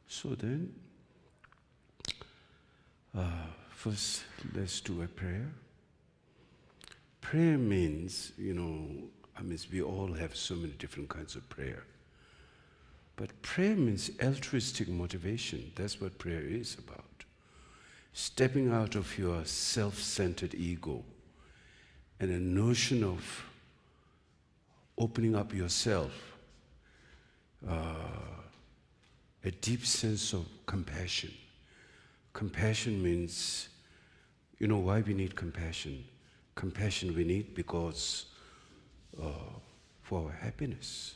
So then, first let's do a prayer. Prayer means, we all have so many different kinds of prayer. But prayer means altruistic motivation. That's what prayer is about. Stepping out of your self-centered ego and a notion of opening up yourself, a deep sense of compassion. Compassion means, why we need compassion? Compassion we need because for our happiness.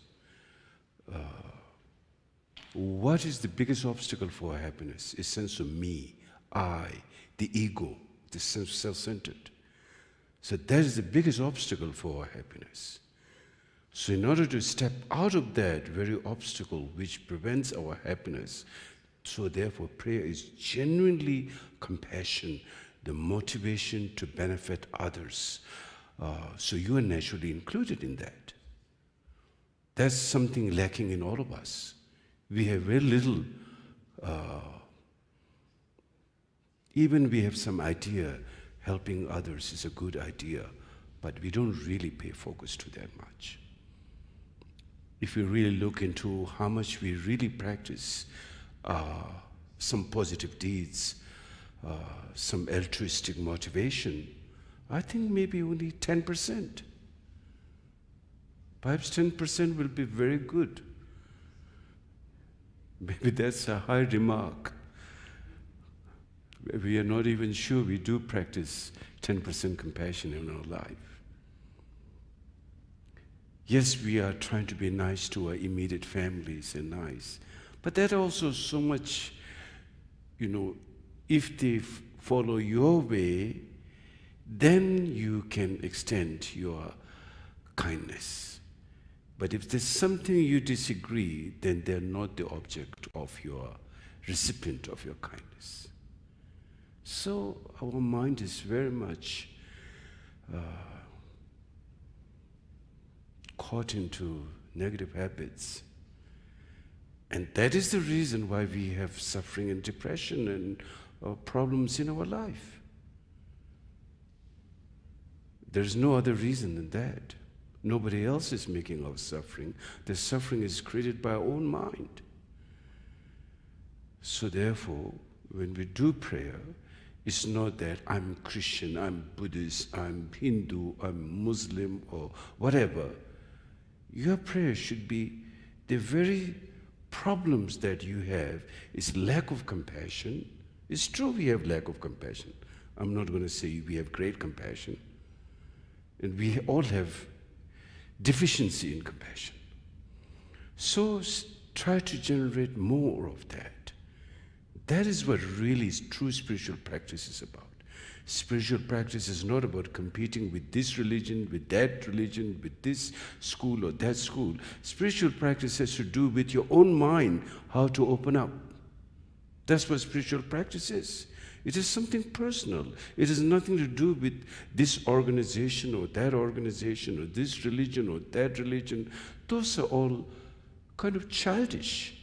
What is the biggest obstacle for our happiness? A sense of me, I, the ego, the sense of self-centered. So that is the biggest obstacle for our happiness. So in order to step out of that very obstacle which prevents our happiness, so therefore prayer is genuinely compassion, the motivation to benefit others. So you are naturally included in that. That's something lacking in all of us. We have very little, even we have some idea helping others is a good idea, but we don't really pay focus to that much. If we really look into how much we really practice some positive deeds, some altruistic motivation, I think maybe only 10%. Perhaps 10% will be very good. Maybe that's a high remark. We are not even sure we do practice 10% compassion in our life. Yes, we are trying to be nice to our immediate families and nice, but that also so much, if they follow your way, then you can extend your kindness. But if there's something you disagree, then they're not the object of your recipient of your kindness. So our mind is very much caught into negative habits. And that is the reason why we have suffering and depression and problems in our life. There's no other reason than that. Nobody else is making our suffering. The suffering is created by our own mind. So therefore, when we do prayer, it's not that I'm Christian, I'm Buddhist, I'm Hindu, I'm Muslim, or whatever. Your prayer should be the very problems that you have is lack of compassion. It's true we have lack of compassion. I'm not going to say we have great compassion. And we all have deficiency in compassion. So try to generate more of that. That is what really true spiritual practice is about. Spiritual practice is not about competing with this religion, with that religion, with this school or that school. Spiritual practice has to do with your own mind, how to open up. That's what spiritual practice is. It is something personal. It has nothing to do with this organization or that organization or this religion or that religion. Those are all kind of childish.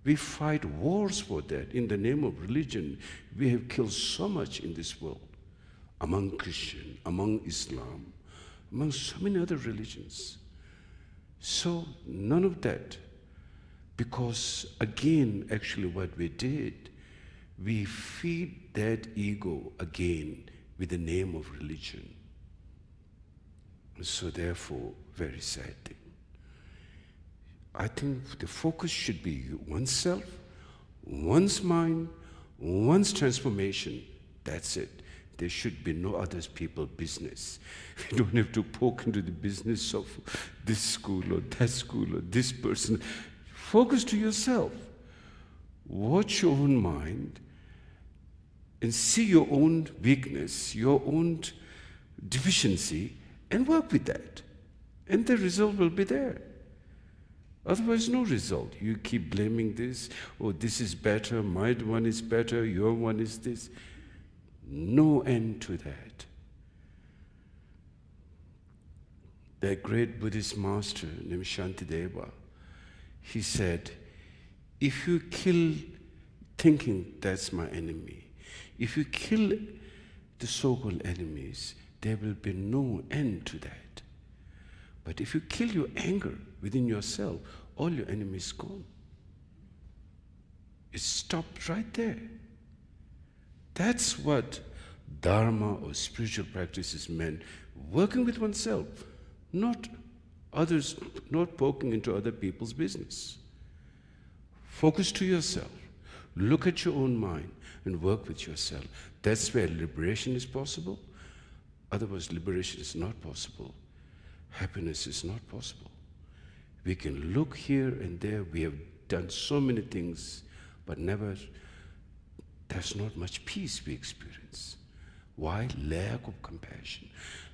We fight wars for that. In the name of religion, we have killed so much in this world, among Christian, among Islam, among so many other religions. So none of that, because again, actually what we did, we feed that ego again with the name of religion. So therefore, very sad thing. I think the focus should be oneself, one's mind, one's transformation. That's it. There should be no other people's business. We don't have to poke into the business of this school or that school or this person. Focus to yourself. Watch your own mind and see your own weakness, your own deficiency, and work with that. And the result will be there. Otherwise, no result. You keep blaming this, oh, this is better, my one is better, your one is this. No end to that. That great Buddhist master named Shantideva, he said, if you kill thinking that's my enemy, if you kill the so-called enemies, there will be no end to that. But if you kill your anger within yourself, all your enemies gone. It stopped right there. That's what Dharma or spiritual practices meant. Working with oneself, not others, not poking into other people's business. Focus to yourself. Look at your own mind and work with yourself. That's where liberation is possible. Otherwise, liberation is not possible. Happiness is not possible. We can look here and there. We have done so many things, but never, there's not much peace we experience. Why? Lack of compassion.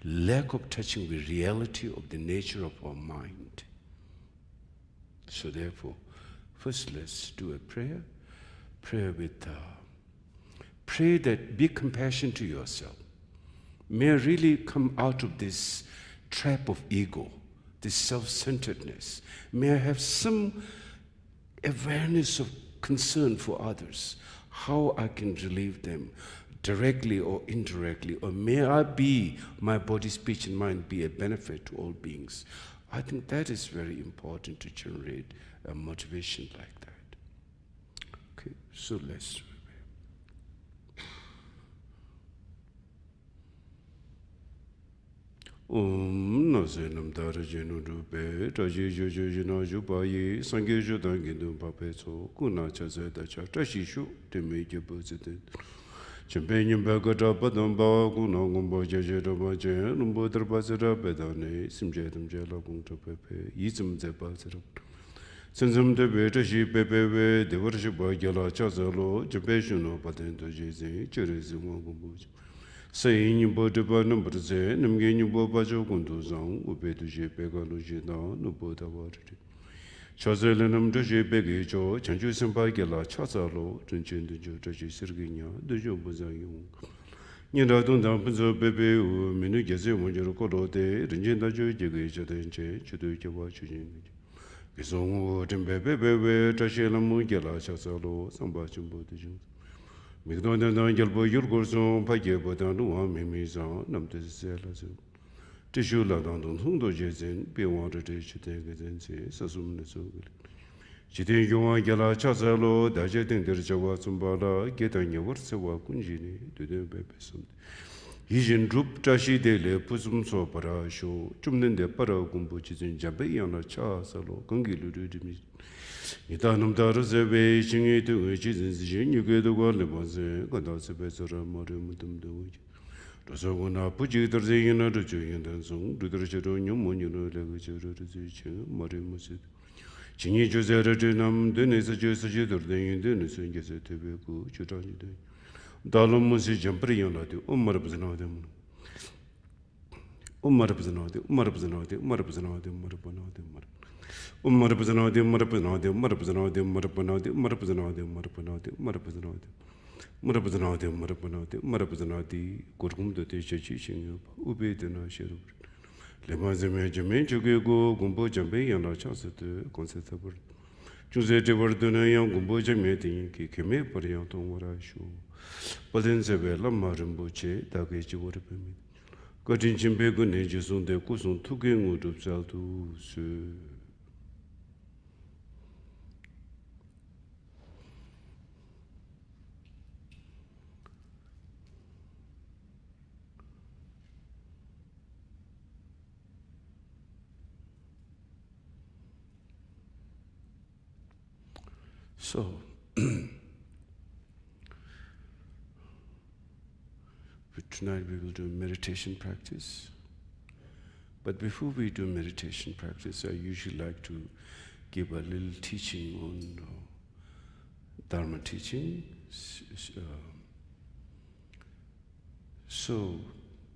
Lack of touching the reality of the nature of our mind. So therefore, first let's do a prayer. Pray that be compassionate to yourself. May I really come out of this trap of ego, this self-centeredness. May I have some awareness of concern for others, how I can relieve them directly or indirectly, or may I be, my body, speech, and mind be a benefit to all beings. I think that is very important to generate a motivation like that. Okay, so let's Nasenam Darajenu Rupe, Taji Jojina Jubai, Sangejo Dangindu Papeso, Kuna Chazeta Tashishu, the major positive. Champagne Bagata Padamba, Gunangumbo Jajabaja, Numbotra Bazara Bedane, Simjatum Jala Gunta Pepe, Yism Zepazero. Sensum de Betashi Pepe, the worship by Jala Chazalo, Japeshuno Patento Jese, Cheresim Gumbuj. Saying you bought about number Z, Namgain you bought Bajo Gunduzang, Ubedu Pegalo, no boat about it. Chazelanum de Begajo, Chanju Sambagela, Chazalo, Tunchin de Jotaji Sergina, the Jobuzayung. Yenda don't dump the baby who Minugazze when you call de, Ringenda Jojaja, Chudu watching. Gizong would Bebe, Tashelam Gela, Chazalo, some Bachum Bodijum. Midon Gelbo Yurgorson, Pagebodan, Mimizan, Namte Selazu. Tishula Dandon, Hundo Jezin, be wanted to take it and say, Sasum Nesugil. Chitin Yuan Gala Chazalo, Dajetin der Jawazumbala, get on your words of Kunjini, to the Bepesum. Yijin Drup Tashi Dele, Pusum so Parasho, Chumden de Paragumbuchis in Jabayana Chasalo, Kungilu Dimi. Itanum Darazebe, Shingi to which is in Zin, you get the world was a Godasabesora Morimudum do it. Rosoguna Pujitor Zayana to Julian Dansung, to the Richardonium, Monuno, Legacy, Morimusit. Chingi Joseranum, Denis adjusted or the Indians and gets a Tebeku, Chutani. Dalamus is Jamprian, Umarabzanodem. Umarabzanodi, Marabzanodi, Marabzanodi, Marabanodi, Marabzanodi, Marabanodi, Marabzanodi, Marabanodi, Marabzanodi, Marabanodi, Marabzanodi. Marabzanodi, Marabanodi, Marabzanodi, Gurgum the teaching, Ubedina Sherub. Lemazame Jamen, Jugo, Gumbo Jambe, and La Chasa to Concettable. Josette Verduna, young Gumbo Jameti, Kikeme, Parianton, what I show. But then Zabella, Maramboche, Dagachi would have been. Got in Chimbego, Nages on the Cousin, two game would have sell to So, tonight we will do meditation practice. But before we do meditation practice, I usually like to give a little teaching on Dharma teaching. So,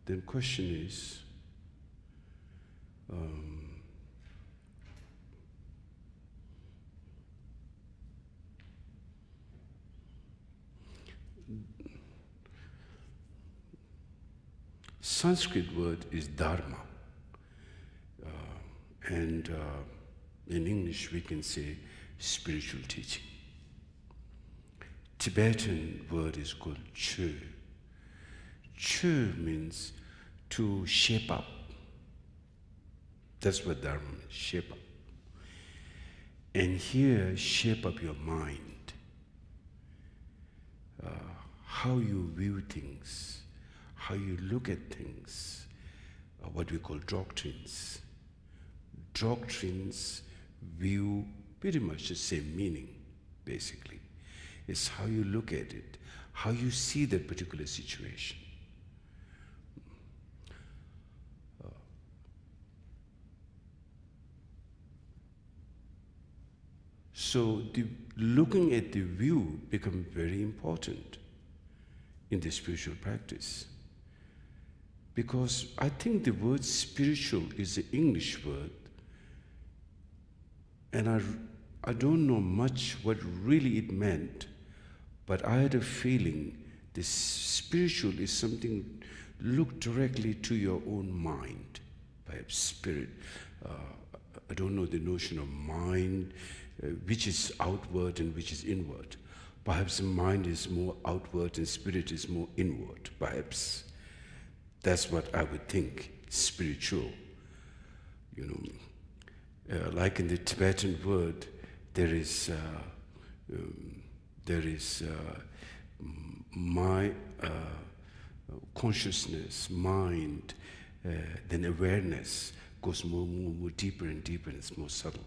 the question is, Sanskrit word is dharma. And in English we can say spiritual teaching. Tibetan word is called Chhoje. Chhoje means to shape up. That's what dharma means, shape up. And here, shape up your mind. How you view things, how you look at things, what we call doctrines. Doctrines view pretty much the same meaning, basically. It's how you look at it, how you see that particular situation. So looking at the view becomes very important in the spiritual practice. Because I think the word spiritual is an English word, and I don't know much what really it meant, but I had a feeling the spiritual is something, look directly to your own mind, perhaps spirit. I don't know the notion of mind, which is outward and which is inward. Perhaps the mind is more outward and spirit is more inward, perhaps. That's what I would think, spiritual. Like in the Tibetan word, there is my consciousness, mind, then awareness goes more deeper and deeper, and it's more subtle.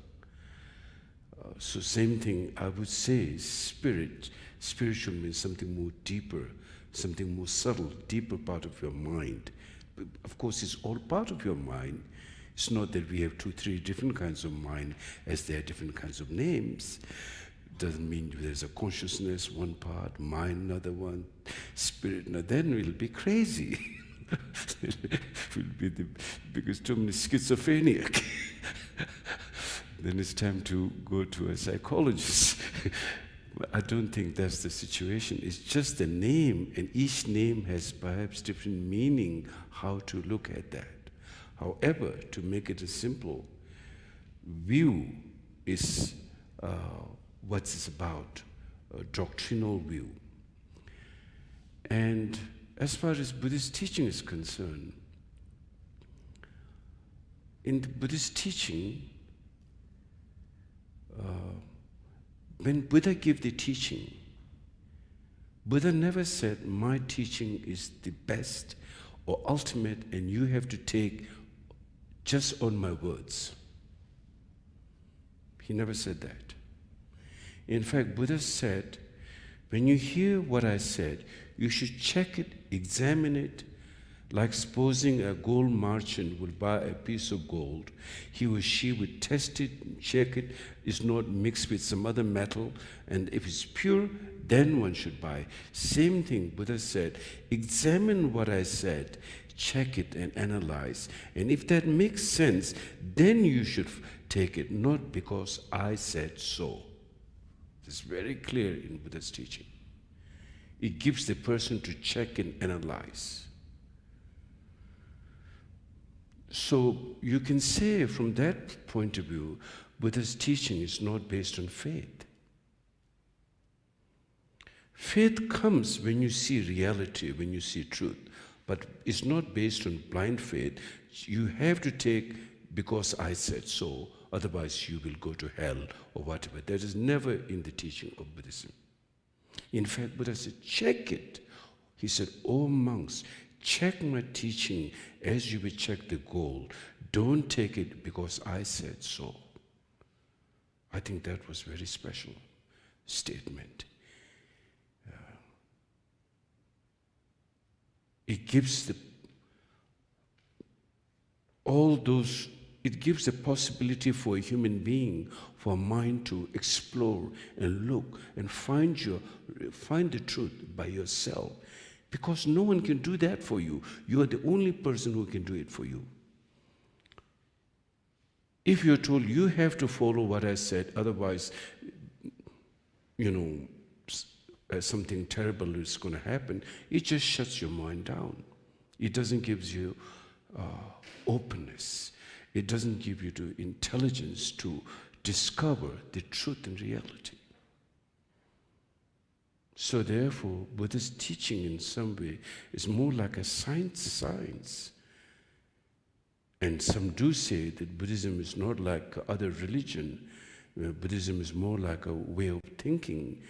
So same thing, I would say spiritual means something more deeper, something more subtle, deeper part of your mind. But of course, it's all part of your mind. It's not that we have 2, 3 different kinds of mind as there are different kinds of names. It doesn't mean there's a consciousness, one part, mind, another one, spirit. Now then we'll be crazy. We'll be the biggest too many schizophrenic. Then it's time to go to a psychologist. I don't think that's the situation. It's just a name, and each name has perhaps different meaning how to look at that. However, to make it a simple, view is what it's about, a doctrinal view. And as far as Buddhist teaching is concerned, in the Buddhist teaching, when Buddha gave the teaching, Buddha never said, my teaching is the best or ultimate and you have to take just on my words. He never said that. In fact, Buddha said, when you hear what I said, you should check it, examine it, like supposing a gold merchant would buy a piece of gold. He or she would test it, check it, it's not mixed with some other metal, and if it's pure, then one should buy. Same thing, Buddha said, examine what I said, check it and analyze, and if that makes sense, then you should take it, not because I said so. It's very clear in Buddha's teaching. It gives the person to check and analyze. So you can say from that point of view, Buddha's teaching is not based on faith. Faith comes when you see reality, when you see truth, but it's not based on blind faith. You have to take because I said so, otherwise you will go to hell or whatever. That is never in the teaching of Buddhism. In fact, Buddha said, check it. He said, oh monks, check my teaching as you would check the gold. Don't take it because I said so. I think that was a very special statement. It gives it gives the possibility for a human being, for a mind to explore and look and find the truth by yourself. Because no one can do that for you. You are the only person who can do it for you. If you're told you have to follow what I said, otherwise, something terrible is going to happen, it just shuts your mind down. It doesn't give you openness. It doesn't give you the intelligence to discover the truth and reality. So therefore, Buddhist teaching in some way is more like a science. And some do say that Buddhism is not like other religion. Buddhism is more like a way of thinking.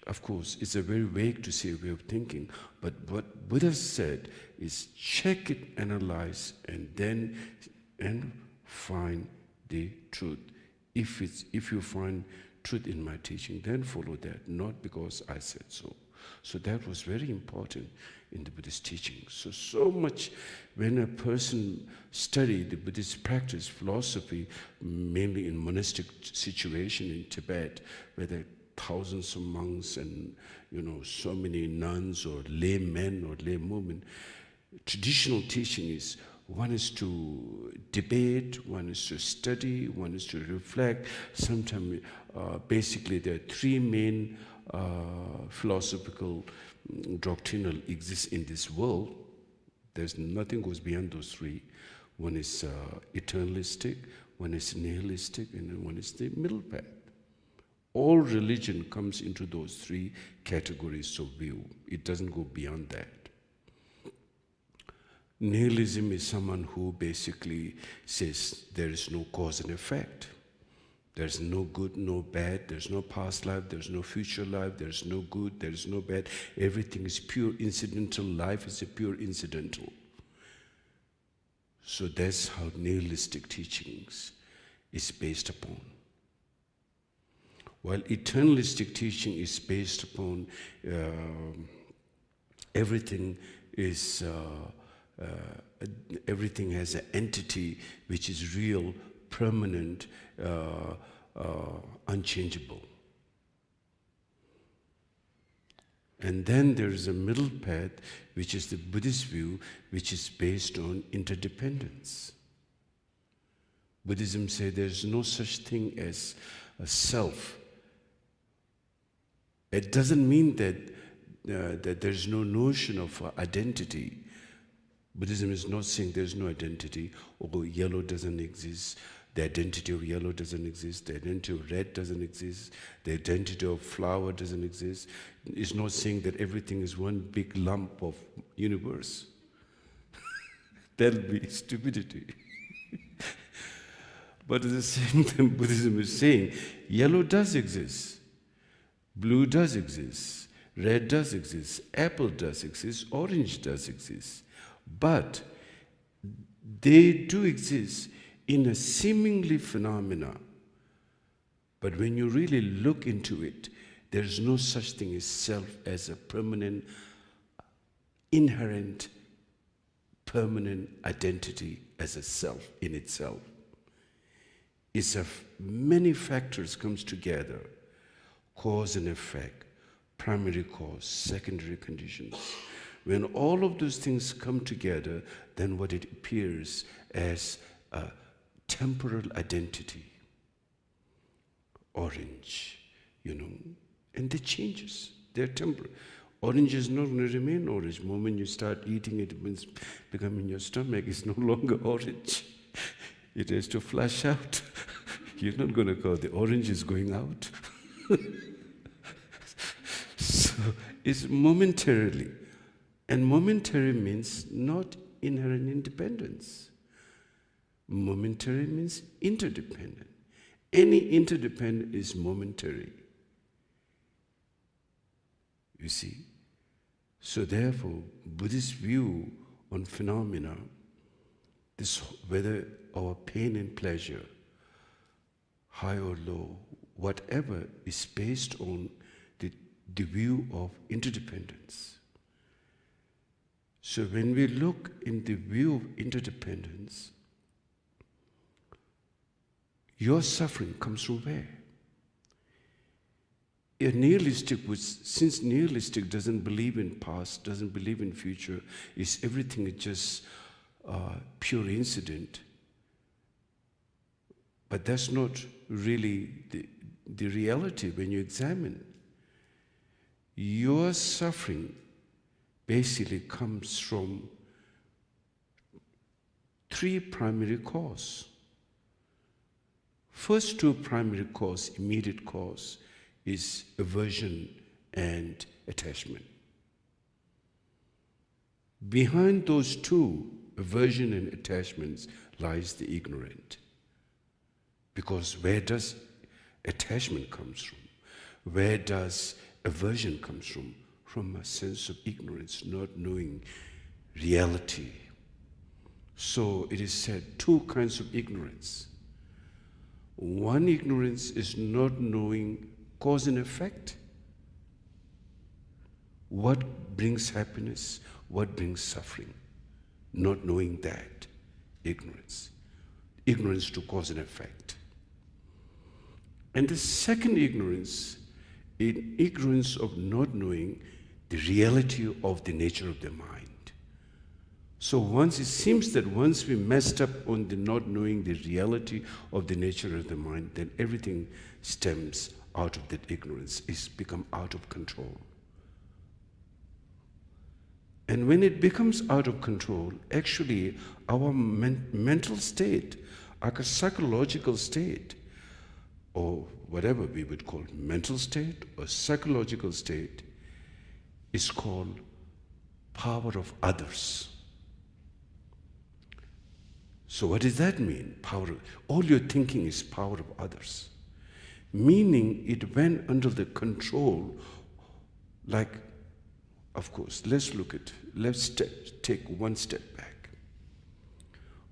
Of course, it's a very vague to say way of thinking, but what Buddha said is check it, analyze, and then find the truth. If you find truth in my teaching, then follow that, not because I said so. So that was very important in the Buddhist teaching. So much when a person studied the Buddhist practice, philosophy, mainly in monastic situation in Tibet, where there are thousands of monks and so many nuns or laymen or lay women, traditional teaching is one is to debate, one is to study, one is to reflect. Sometimes, basically, there are three main philosophical, doctrinal exists in this world. There's nothing goes beyond those three. One is eternalistic, one is nihilistic, and then one is the middle path. All religion comes into those three categories of view. It doesn't go beyond that. Nihilism is someone who basically says there is no cause and effect. There's no good, no bad. There's no past life. There's no future life. There's no good. There's no bad. Everything is pure incidental. Life is a pure incidental. So that's how nihilistic teachings is based upon. While eternalistic teaching is based upon everything has an entity which is real, permanent, unchangeable. And then there is a middle path, which is the Buddhist view, which is based on interdependence. Buddhism says there's no such thing as a self. It doesn't mean that there's no notion of identity. Buddhism is not saying there's no identity, or yellow doesn't exist, the identity of yellow doesn't exist, the identity of red doesn't exist, the identity of flower doesn't exist. It's not saying that everything is one big lump of universe. That'll be stupidity. But at the same time, Buddhism is saying yellow does exist, blue does exist, red does exist, apple does exist, orange does exist. But they do exist in a seemingly phenomena. But when you really look into it, there's no such thing as self as a permanent, inherent, permanent identity as a self in itself. It's many factors comes together, cause and effect, primary cause, secondary conditions. When all of those things come together, then what it appears as a temporal identity. Orange, and they changes. They're temporal. Orange is not going to remain orange. The moment you start eating it, it's becoming your stomach. It's no longer orange. It has to flush out. You're not going to call the orange is going out. So it's momentarily. And momentary means not inherent independence. Momentary means interdependent. Any interdependent is momentary. You see? So therefore, Buddhist view on phenomena, this whether our pain and pleasure, high or low, whatever is based on the view of interdependence. So when we look in the view of interdependence, your suffering comes from where? A nihilistic, since nihilistic doesn't believe in past, doesn't believe in future, everything is just pure incident. But that's not really the reality when you examine. Your suffering basically comes from three primary causes. First two primary cause, immediate cause, is aversion and attachment. Behind those two, aversion and attachments, lies the ignorant. Because where does attachment comes from? Where does aversion comes from? From a sense of ignorance, not knowing reality. So it is said, two kinds of ignorance. One ignorance is not knowing cause and effect. What brings happiness? What brings suffering? Not knowing that. Ignorance. Ignorance to cause and effect. And the second ignorance, in ignorance of not knowing the reality of the nature of the mind. So once it seems that once we messed up on the not knowing the reality of the nature of the mind, then everything stems out of that ignorance. It's become out of control. And when it becomes out of control, actually our mental state, our psychological state, or whatever we would call mental state or psychological state, is called power of others. So what does that mean? All your thinking is power of others. Meaning it went under the control, like, of course, let's take one step back.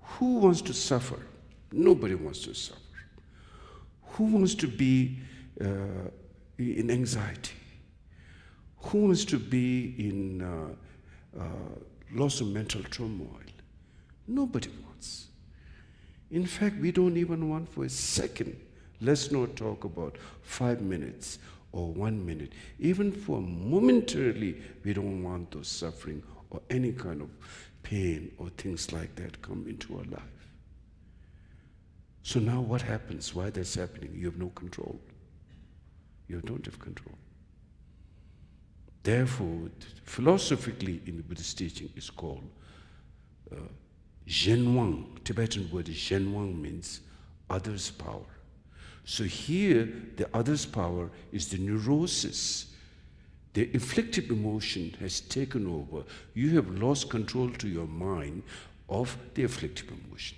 Who wants to suffer? Nobody wants to suffer. Who wants to be in anxiety? Who wants to be in loss of mental turmoil? Nobody wants. In fact, we don't even want for a second. Let's not talk about 5 minutes or 1 minute. Even for momentarily, we don't want those suffering or any kind of pain or things like that come into our life. So now what happens? Why that's happening? You have no control. You don't have control. Therefore, philosophically in the Buddhist teaching, it's called Zhenwang. Tibetan word is Zhenwang, means others' power. So here, the others' power is the neurosis. The afflictive emotion has taken over. You have lost control to your mind of the afflictive emotion.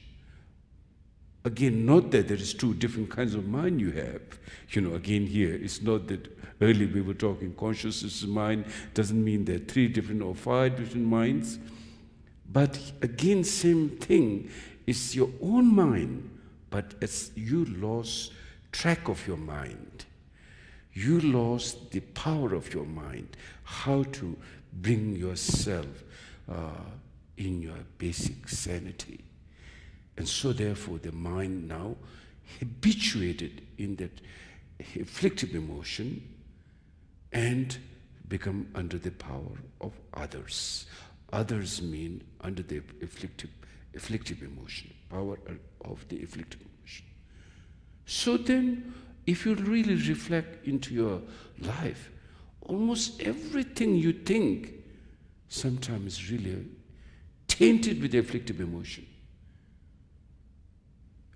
Again, not that there is two different kinds of mind you have. Again here, it's not that earlier we were talking consciousness mind, doesn't mean there are 3 different or 5 different minds. But again, same thing, it's your own mind, but as you lost track of your mind. You lost the power of your mind, how to bring yourself in your basic sanity. And so therefore the mind now habituated in that afflictive emotion and become under the power of others. Others mean under the afflictive emotion, power of the afflictive emotion. So then, if you really reflect into your life, almost everything you think sometimes is really tainted with the afflictive emotion.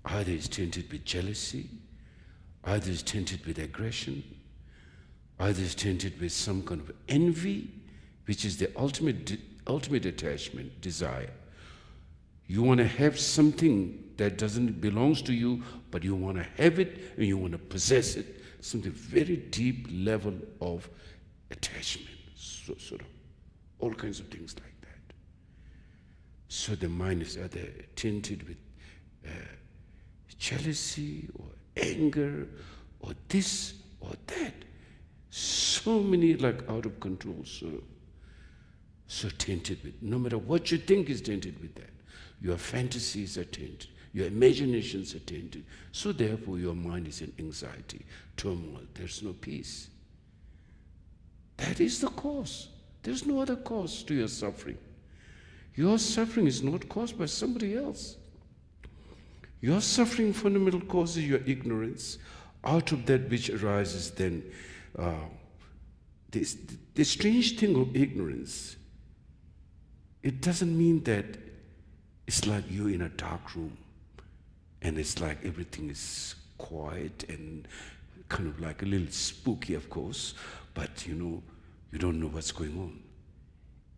Either it's tainted with jealousy, either it's tainted with aggression, either it's tainted with some kind of envy, which is the ultimate attachment, desire. You want to have something that doesn't belong to you, but you want to have it and you want to possess it. Something very deep level of attachment. So sort of all kinds of things like that. So the mind is either tainted with jealousy or anger or this or that. So many out of control, so tainted with. No matter what you think is tainted with that. Your fantasies are tainted. Your imaginations are tainted. So therefore your mind is in anxiety, turmoil. There's no peace. That is the cause. There's no other cause to your suffering. Your suffering is not caused by somebody else. Your suffering fundamental cause is your ignorance. Out of that which arises then, the strange thing of ignorance it doesn't mean that it's like you're in a dark room and it's like everything is quiet and kind of like a little spooky, of course, but you don't know what's going on.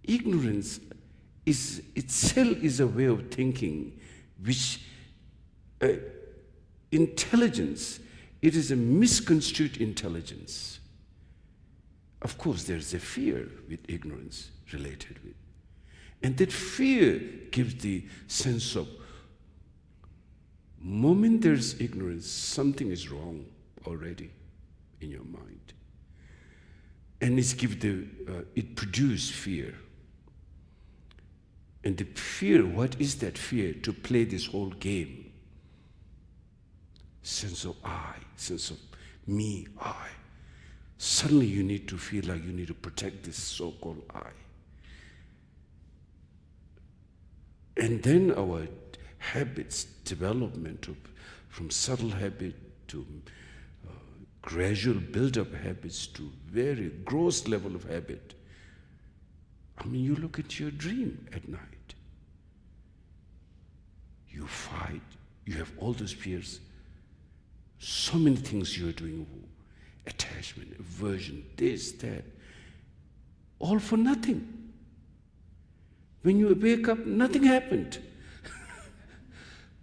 Ignorance itself is a way of thinking which intelligence, it is a misconstrued intelligence. Of course, there's a fear with ignorance related with. And that fear gives the sense of, moment there's ignorance, something is wrong already in your mind. And it produces fear. And the fear, what is that fear? To play this whole game. Sense of I, sense of me, I. Suddenly you need to feel like you need to protect this so-called I. And then our habits, development from subtle habit to gradual build-up habits to very gross level of habit. I mean, you look at your dream at night. You fight, you have all those fears. So many things you're doing, attachment, aversion, this, that, all for nothing. When you wake up, nothing happened.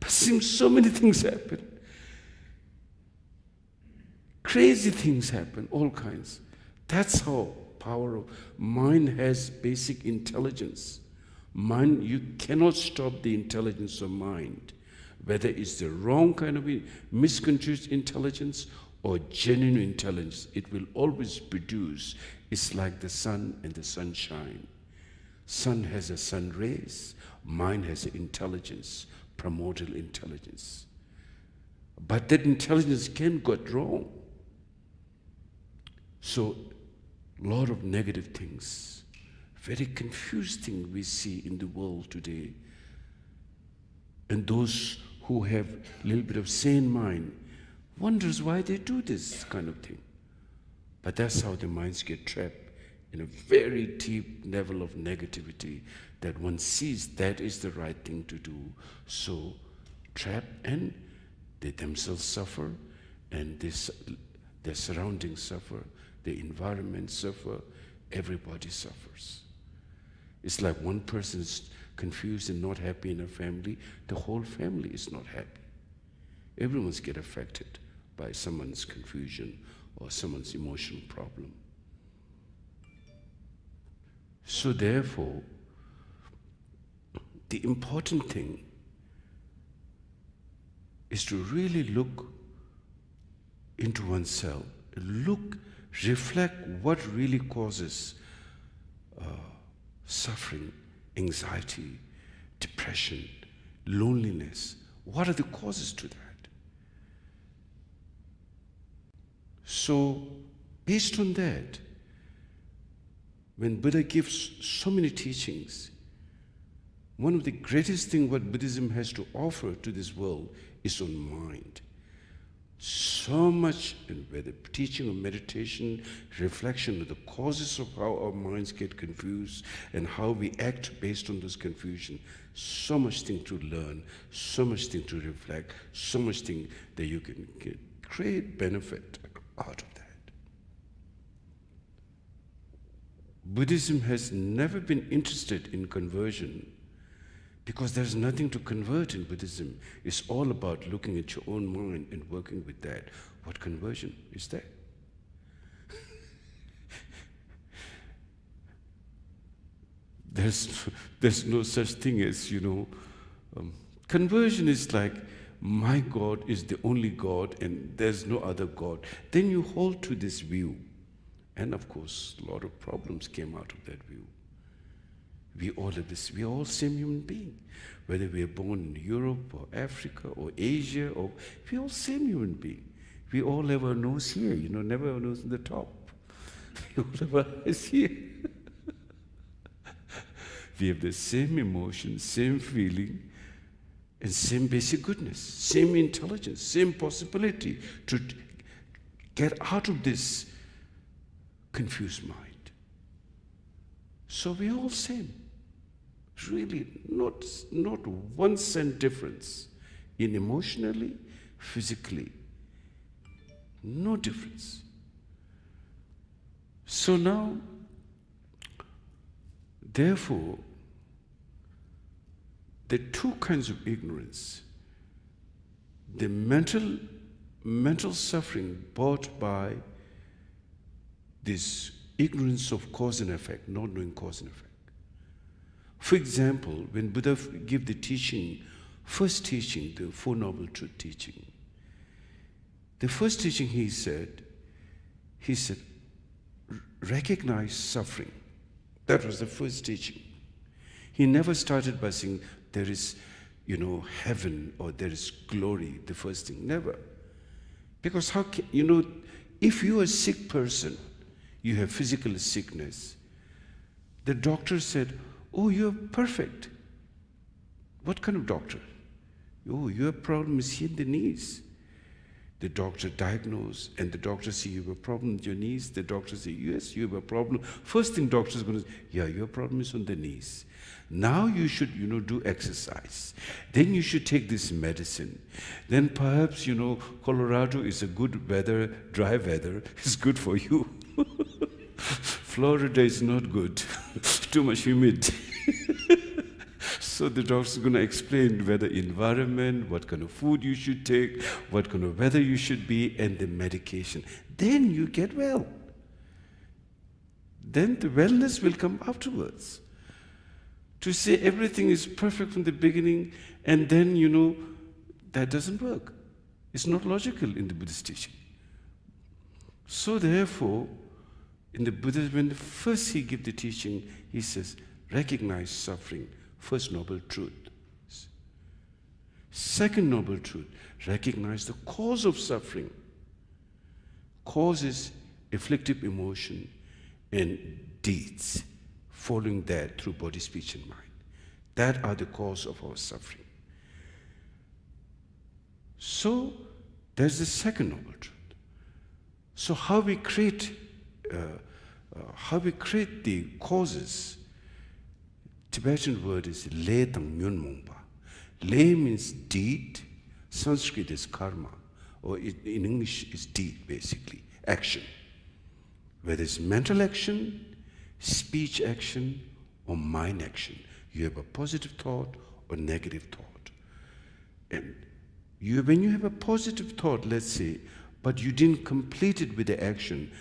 But seems so many things happen. Crazy things happen, all kinds. That's how power of mind has basic intelligence. Mind, you cannot stop the intelligence of mind. Whether it's the wrong kind of misconstrued intelligence or genuine intelligence, it will always produce. It's like the sun and the sunshine. Sun has a sun rays, mind has an intelligence, primordial intelligence. But that intelligence can get wrong. So, a lot of negative things, very confused things we see in the world today. And those who have a little bit of sane mind wonders why they do this kind of thing. But that's how the minds get trapped in a very deep level of negativity that one sees that is the right thing to do. So trapped, and they themselves suffer, and their surroundings suffer, the environment suffer, everybody suffers. It's like one person is confused and not happy in a family, the whole family is not happy. Everyone's get affected by someone's confusion or someone's emotional problem. So therefore, the important thing is to really look into oneself, reflect what really causes suffering, anxiety, depression, loneliness. What are the causes to that? So, based on that, when Buddha gives so many teachings, one of the greatest things what Buddhism has to offer to this world is on mind. So much, whether teaching or meditation, reflection of the causes of how our minds get confused and how we act based on this confusion. So much thing to learn, so much thing to reflect, so much thing that you can get great benefit out of that. Buddhism has never been interested in conversion because there's nothing to convert in Buddhism. It's all about looking at your own mind and working with that. What conversion is that? There's no such thing as, conversion is like, my God is the only God and there's no other God. Then you hold to this view. And of course, a lot of problems came out of that view. We all have this, we are all same human being. Whether we are born in Europe or Africa or Asia, or we all same human being. We all have our nose here, never our nose in the top. We all have our eyes here. We have the same emotion, same feeling, and same basic goodness, same intelligence, same possibility to get out of this confused mind. So we're all same. Really, not 1 cent difference in emotionally, physically. No difference. So now, therefore, there are 2 kinds of ignorance. The mental suffering brought by this ignorance of cause and effect, not knowing cause and effect. For example, when Buddha gave the teaching, first teaching, the Four Noble Truth teaching, the first teaching he said, recognize suffering. That was the first teaching. He never started by saying there is, heaven or there is glory, the first thing, never. Because how can, if you're a sick person, you have physical sickness, the doctor said, oh, you're perfect. What kind of doctor? Oh, your problem is in the knees. The doctor diagnosed, and the doctor says you have a problem with your knees. The doctor says, yes, you have a problem. First thing doctor is going to say, yeah, your problem is on the knees. Now you should, do exercise. Then you should take this medicine. Then perhaps, Colorado is a good weather, dry weather. It's good for you. Florida is not good. Too much humid. So the doctor's going to explain whether environment, what kind of food you should take, what kind of weather you should be, and the medication. Then you get well. Then the wellness will come afterwards. To say everything is perfect from the beginning, and then, that doesn't work. It's not logical in the Buddhist teaching. So therefore, in the Buddha, when first he gives the teaching, he says, recognize suffering. First noble truth. Second noble truth, recognize the cause of suffering. Cause is afflictive emotion and deeds, following that through body, speech, and mind. That are the cause of our suffering. So, there's the second noble truth. So how we create the causes. Tibetan word is le tang myun mongpa. Le means deed, Sanskrit is karma, or in English is deed basically, action. Whether it's mental action, speech action, or mind action. You have a positive thought or negative thought. And when you have a positive thought, let's say, but you didn't complete it with the action,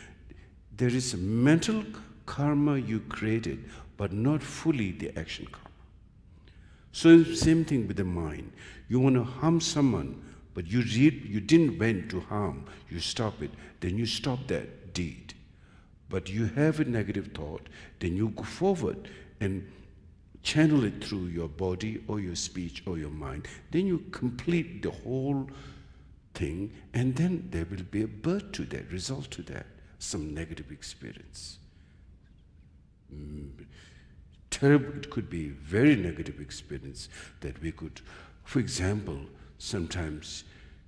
there is a mental karma you created, but not fully the action karma. So same thing with the mind. You want to harm someone, but you didn't went to harm. You stop it. Then you stop that deed. But you have a negative thought. Then you go forward and channel it through your body or your speech or your mind. Then you complete the whole thing, and then there will be a birth to that, result to that, some negative experience. Terrible, it could be very negative experience that we could, for example, sometimes,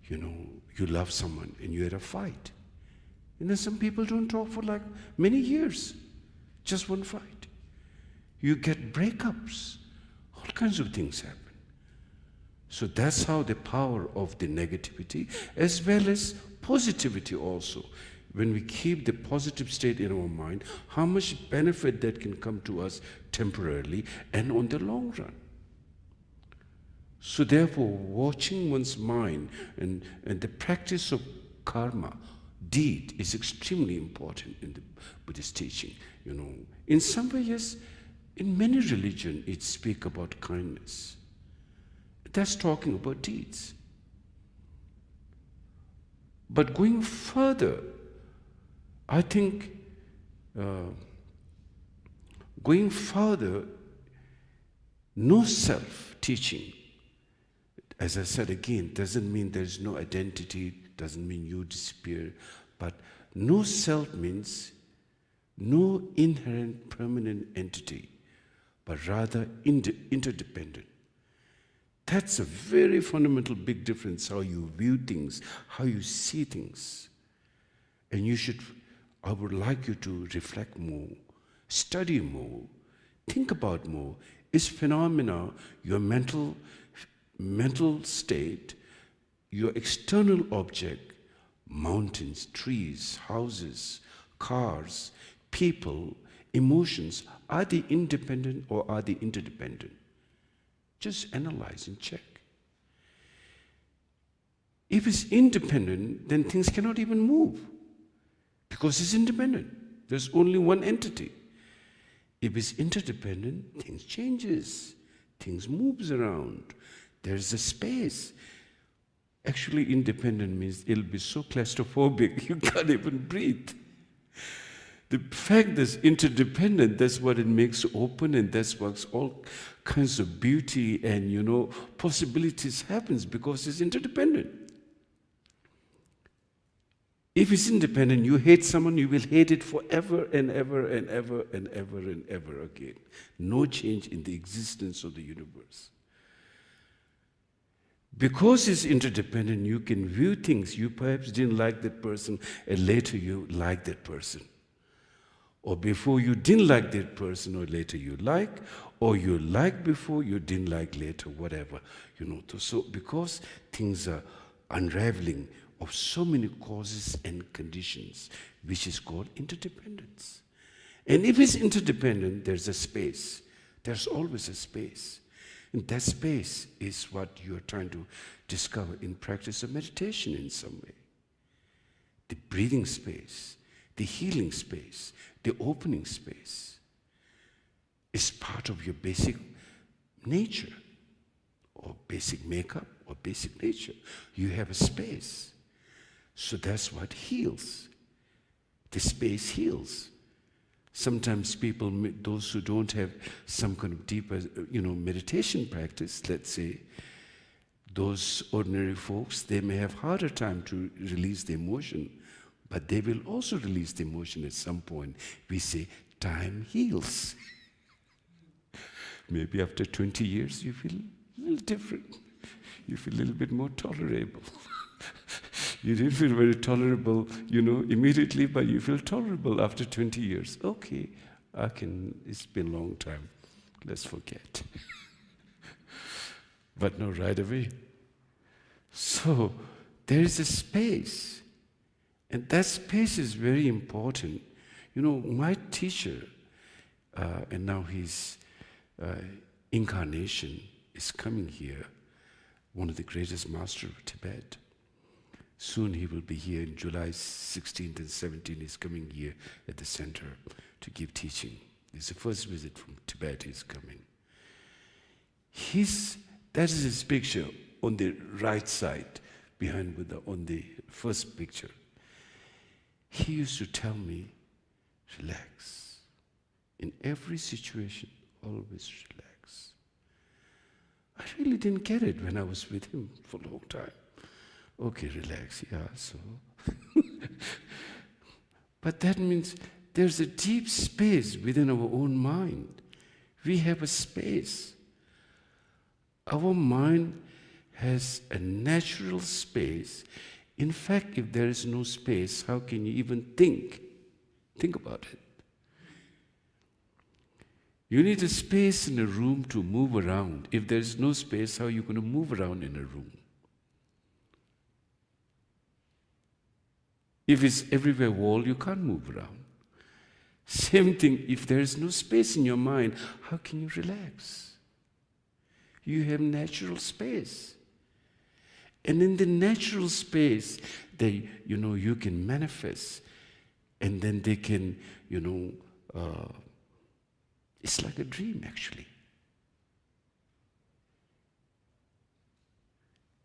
you love someone and you had a fight. Some people don't talk for like many years, just one fight. You get breakups, all kinds of things happen. So that's how the power of the negativity, as well as positivity also. When we keep the positive state in our mind, how much benefit that can come to us temporarily and on the long run. So therefore, watching one's mind and the practice of karma, deed, is extremely important in the Buddhist teaching. In some way, yes, in many religions, it speaks about kindness. That's talking about deeds. But going further, I think going further, no self-teaching, as I said again, doesn't mean there's no identity, doesn't mean you disappear, but no self means no inherent permanent entity, but rather interdependent. That's a very fundamental big difference, how you view things, how you see things. And I would like you to reflect more, study more, think about more, is phenomena, your mental state, your external object, mountains, trees, houses, cars, people, emotions, are they independent or are they interdependent? Just analyze and check. If it's independent, then things cannot even move because it's independent. There's only one entity. If it's interdependent, things changes, things moves around. There's a space. Actually, independent means it'll be so claustrophobic you can't even breathe. The fact that it's interdependent, that's what it makes open, and that's what all kinds of beauty and possibilities happens because it's interdependent. If it's independent, you hate someone, you will hate it forever and ever and ever and ever and ever again. No change in the existence of the universe. Because it's interdependent, you can view things. You perhaps didn't like that person, and later you like that person. Or before you didn't like that person, or later you like, or you liked before, you didn't like later, whatever. So because things are unraveling of so many causes and conditions, which is called interdependence. And if it's interdependent, there's a space. There's always a space. And that space is what you're trying to discover in practice of meditation in some way. The breathing space, the healing space, the opening space is part of your basic nature, or basic makeup, or basic nature. You have a space. So that's what heals. The space heals. Sometimes people, those who don't have some kind of deeper, meditation practice, let's say, those ordinary folks, they may have harder time to release the emotion, but they will also release the emotion at some point. We say, time heals. Maybe after 20 years, you feel a little different. You feel a little bit more tolerable. You didn't feel very tolerable, immediately, but you feel tolerable after 20 years. Okay, it's been a long time. Let's forget. But not right away. So, there is a space. And that space is very important. My teacher, and now his incarnation is coming here, one of the greatest masters of Tibet. Soon he will be here in July 16th and 17th. He's coming here at the center to give teaching. It's the first visit from Tibet he's coming. That is his picture on the right side, on the first picture. He used to tell me, relax. In every situation, always relax. I really didn't get it when I was with him for a long time. Okay, relax, yeah, so. But that means there's a deep space within our own mind. We have a space. Our mind has a natural space. In fact, if there is no space, how can you even think? Think about it. You need a space in a room to move around. If there is no space, how are you going to move around in a room? If it's everywhere wall, you can't move around. Same thing, if there is no space in your mind, how can you relax? You have natural space. And in the natural space, you can manifest. And then they can, it's like a dream actually.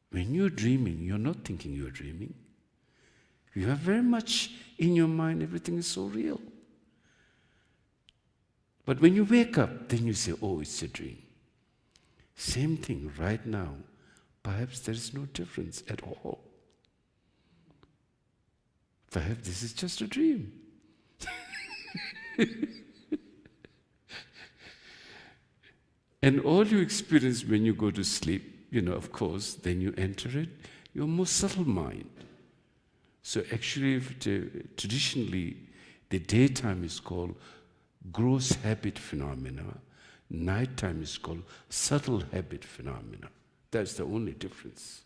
When you're dreaming, you're not thinking you're dreaming. You have very much in your mind, everything is so real. But when you wake up, then you say, oh, it's a dream. Same thing right now. Perhaps there is no difference at all. Perhaps this is just a dream. And all you experience when you go to sleep, of course, then you enter it, your most subtle mind. So actually, traditionally, the daytime is called gross habit phenomena. Nighttime is called subtle habit phenomena. That's the only difference.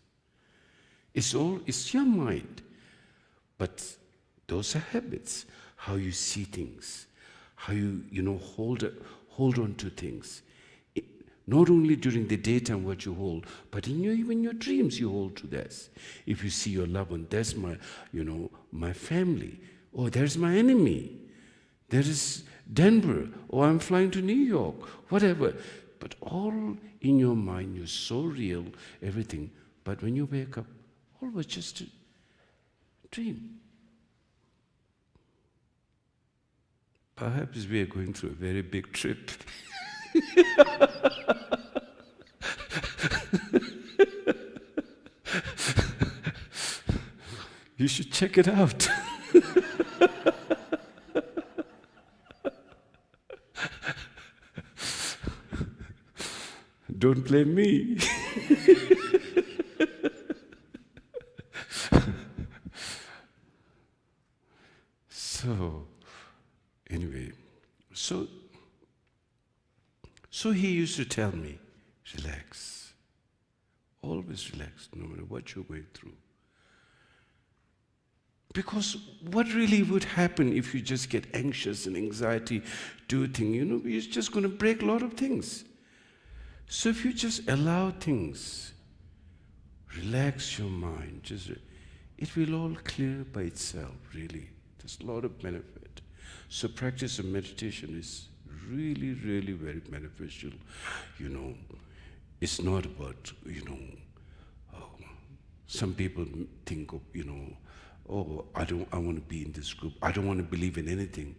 It's your mind. But those are habits, how you see things, how you hold on to things. Not only during the daytime what you hold, but in even your dreams you hold to this. If you see your loved one, that's my family. Oh, there's my enemy. There is Denver. Oh, I'm flying to New York. Whatever. But all in your mind, you're so real, everything. But when you wake up, all was just a dream. Perhaps we are going through a very big trip. You should check it out. Don't blame me. So, anyway, so he used to tell me, relax. Always relax, no matter what you're going through. Because what really would happen if you just get anxious and anxiety, do things, you're just going to break a lot of things. So if you just allow things, relax your mind, it will all clear by itself, really. There's a lot of benefit. So practice of meditation is really, really very beneficial. It's not about, some people think of, I want to be in this group. I don't want to believe in anything.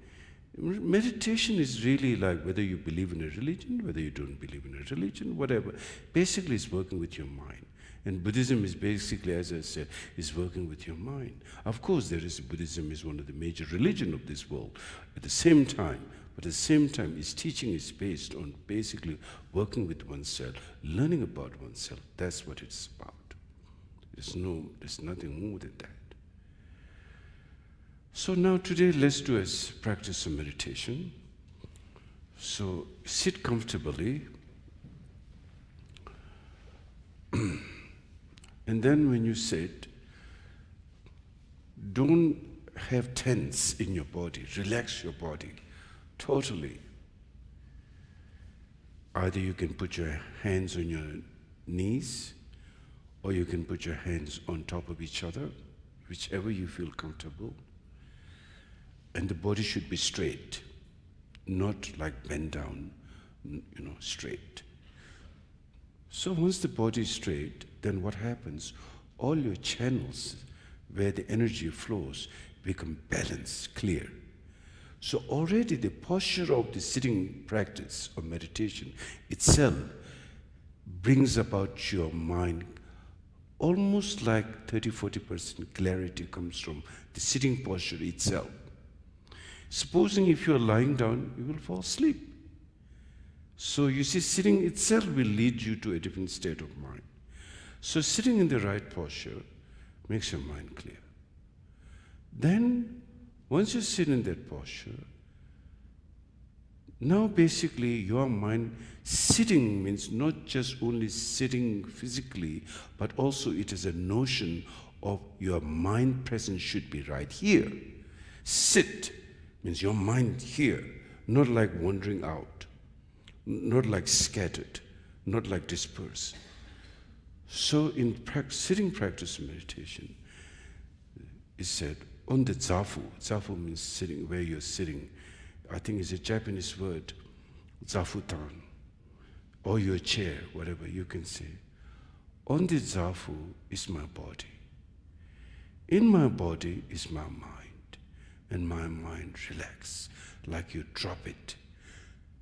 Meditation is really like whether you believe in a religion, whether you don't believe in a religion, whatever. Basically, it's working with your mind. And Buddhism is basically, as I said, is working with your mind. Of course, Buddhism is one of the major religions of this world. But at the same time, its teaching is based on basically working with oneself, learning about oneself. That's what it's about. There's nothing more than that. So now today, let's do a practice of meditation. So sit comfortably. And then when you sit, don't have tense in your body. Relax your body totally. Either you can put your hands on your knees, or you can put your hands on top of each other, whichever you feel comfortable. And the body should be straight, not like bent down, straight. So once the body is straight, then what happens? All your channels where the energy flows become balanced, clear. So already the posture of the sitting practice of meditation itself brings about your mind almost like 30-40% clarity comes from the sitting posture itself. Supposing if you're lying down, you will fall asleep. So you see, sitting itself will lead you to a different state of mind. So sitting in the right posture makes your mind clear. Then, once you sit in that posture, now basically your mind sitting means not just only sitting physically, but also it is a notion of your mind presence should be right here. Sit means your mind here, not like wandering out, not like scattered, not like dispersed. So in sitting practice of meditation, it said, on the zafu. Zafu means sitting, where you're sitting. I think it's a Japanese word, zafutan, or your chair, whatever you can say. On the zafu is my body. In my body is my mind, and my mind relax, like you drop it.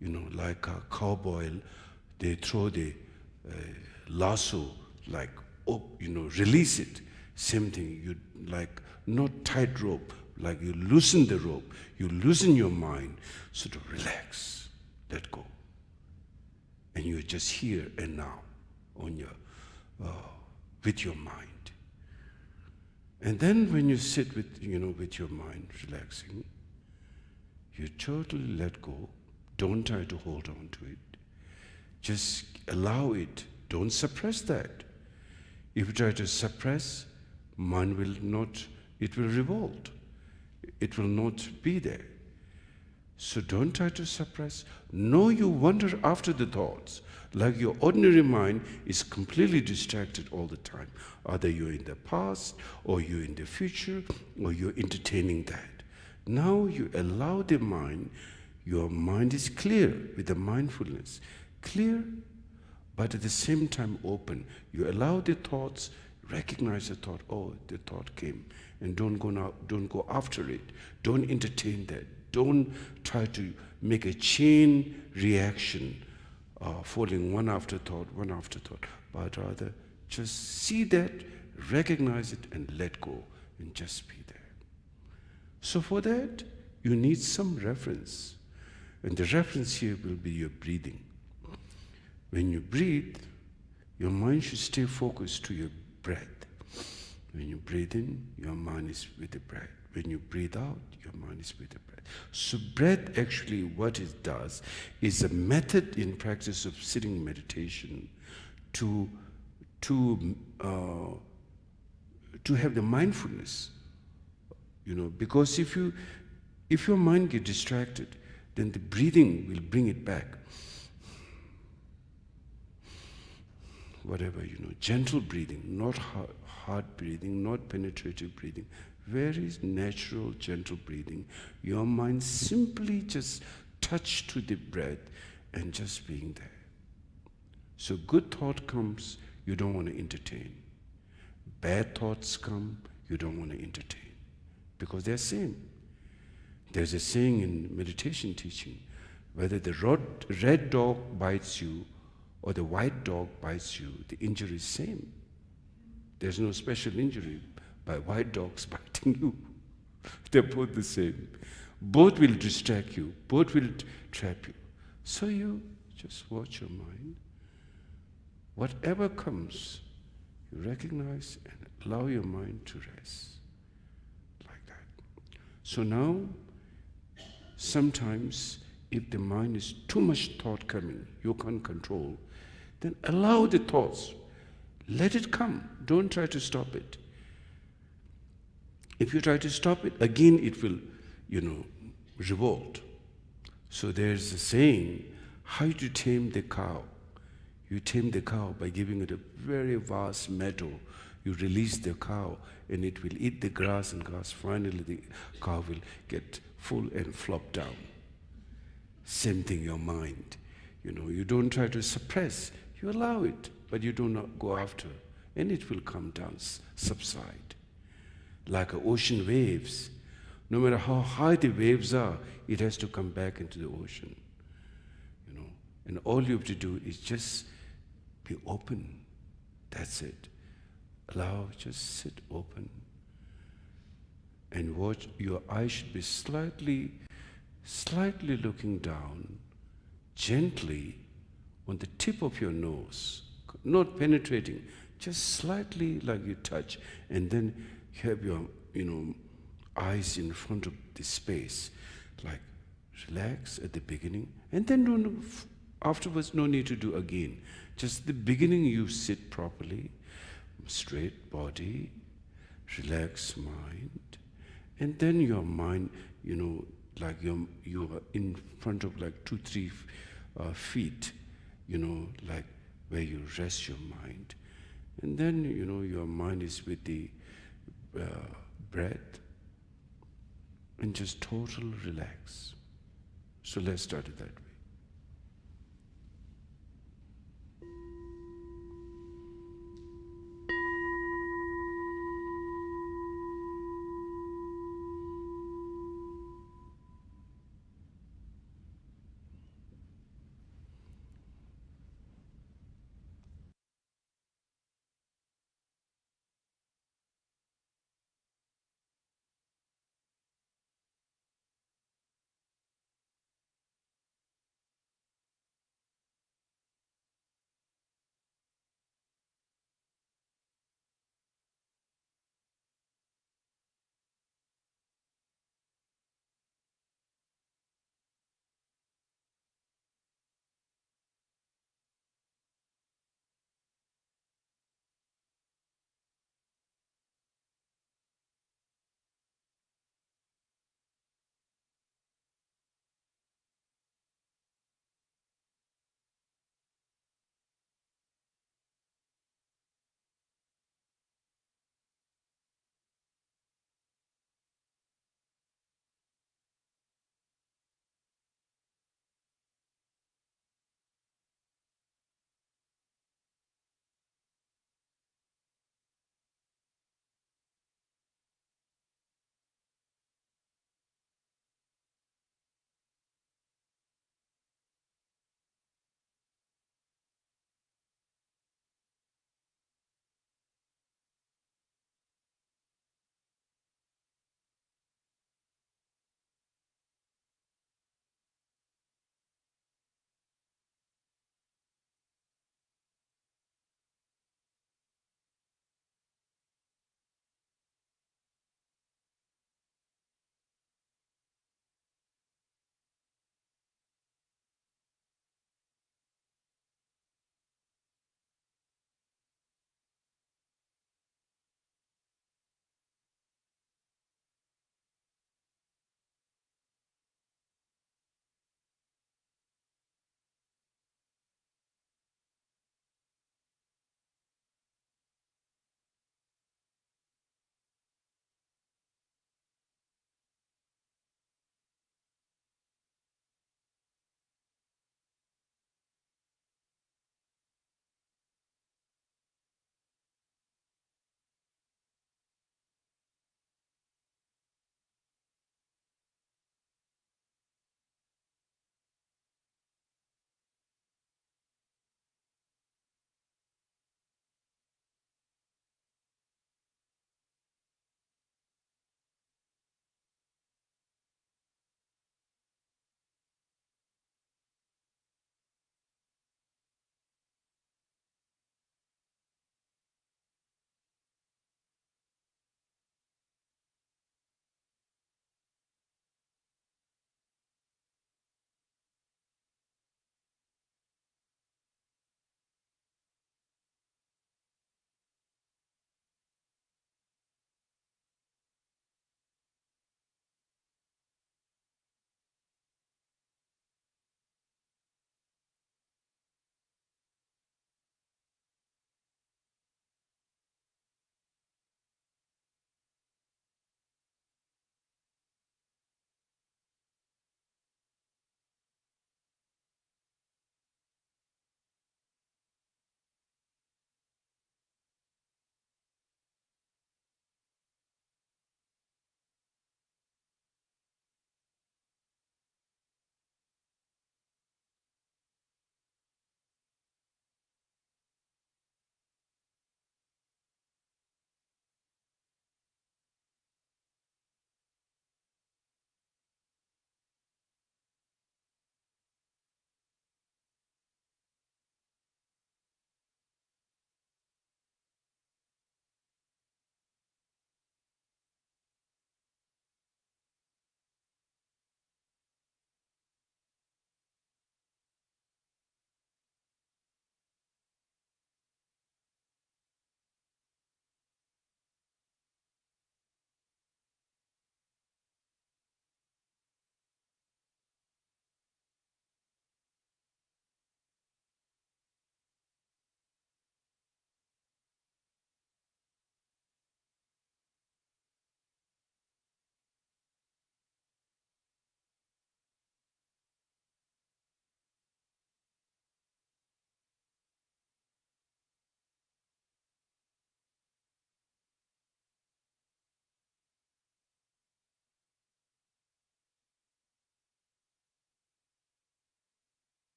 Like a cowboy, they throw the lasso, like, release it. Same thing, you like, not tight rope, like you loosen the rope, you loosen your mind, so to relax, let go. And you're just here and now, on your, with your mind. And then when you sit with your mind relaxing, you totally let go. Don't try to hold on to it. Just allow it. Don't suppress that. If you try to suppress, mind will not, it will revolt. It will not be there. So don't try to suppress. No, you wander after the thoughts. Like your ordinary mind is completely distracted all the time. Either you're in the past, or you're in the future, or you're entertaining that. Now you allow the mind, your mind is clear with the mindfulness. Clear, but at the same time open. You allow the thoughts, recognize the thought, oh, the thought came, and don't go after it. Don't entertain that. Don't try to make a chain reaction, falling one afterthought, but rather just see that, recognize it, and let go, and just be there. So for that, you need some reference. And the reference here will be your breathing. When you breathe, your mind should stay focused to your breath. When you breathe in, your mind is with the breath. When you breathe out, your mind is with the breath. So breath, actually what it does is a method in practice of sitting meditation to have the mindfulness. Because if your mind gets distracted, then the breathing will bring it back. Whatever, gentle breathing, not hard breathing, not penetrative breathing. Very natural, gentle breathing. Your mind simply just touch to the breath and just being there. So good thought comes, you don't want to entertain. Bad thoughts come, you don't want to entertain. Because they're same. There's a saying in meditation teaching, whether the red dog bites you or the white dog bites you, the injury is same. There's no special injury by white dogs biting you. They're both the same. Both will distract you. Both will trap you. So you just watch your mind. Whatever comes, you recognize and allow your mind to rest. Like that. So now, sometimes if the mind is too much thought coming, you can't control, then allow the thoughts. Let it come. Don't try to stop it. If you try to stop it, again it will, revolt. So there's a saying, how to tame the cow. You tame the cow by giving it a very vast meadow. You release the cow and it will eat the grass and grass. Finally the cow will get full and flop down. Same thing, your mind. You don't try to suppress. You allow it, but you do not go after. And it will come down, subside. Like ocean waves. No matter how high the waves are, it has to come back into the ocean. And all you have to do is just be open. That's it. Allow, just sit open. And watch, your eyes should be slightly looking down, gently on the tip of your nose, not penetrating, just slightly like you touch, and then you have your, eyes in front of the space, like relax at the beginning, and then afterwards no need to do again. Just the beginning you sit properly, straight body, relaxed mind, and then your mind, like you are in front of like 2-3 feet, like where you rest your mind. And then, your mind is with the breath and just total relax. So let's start it that way.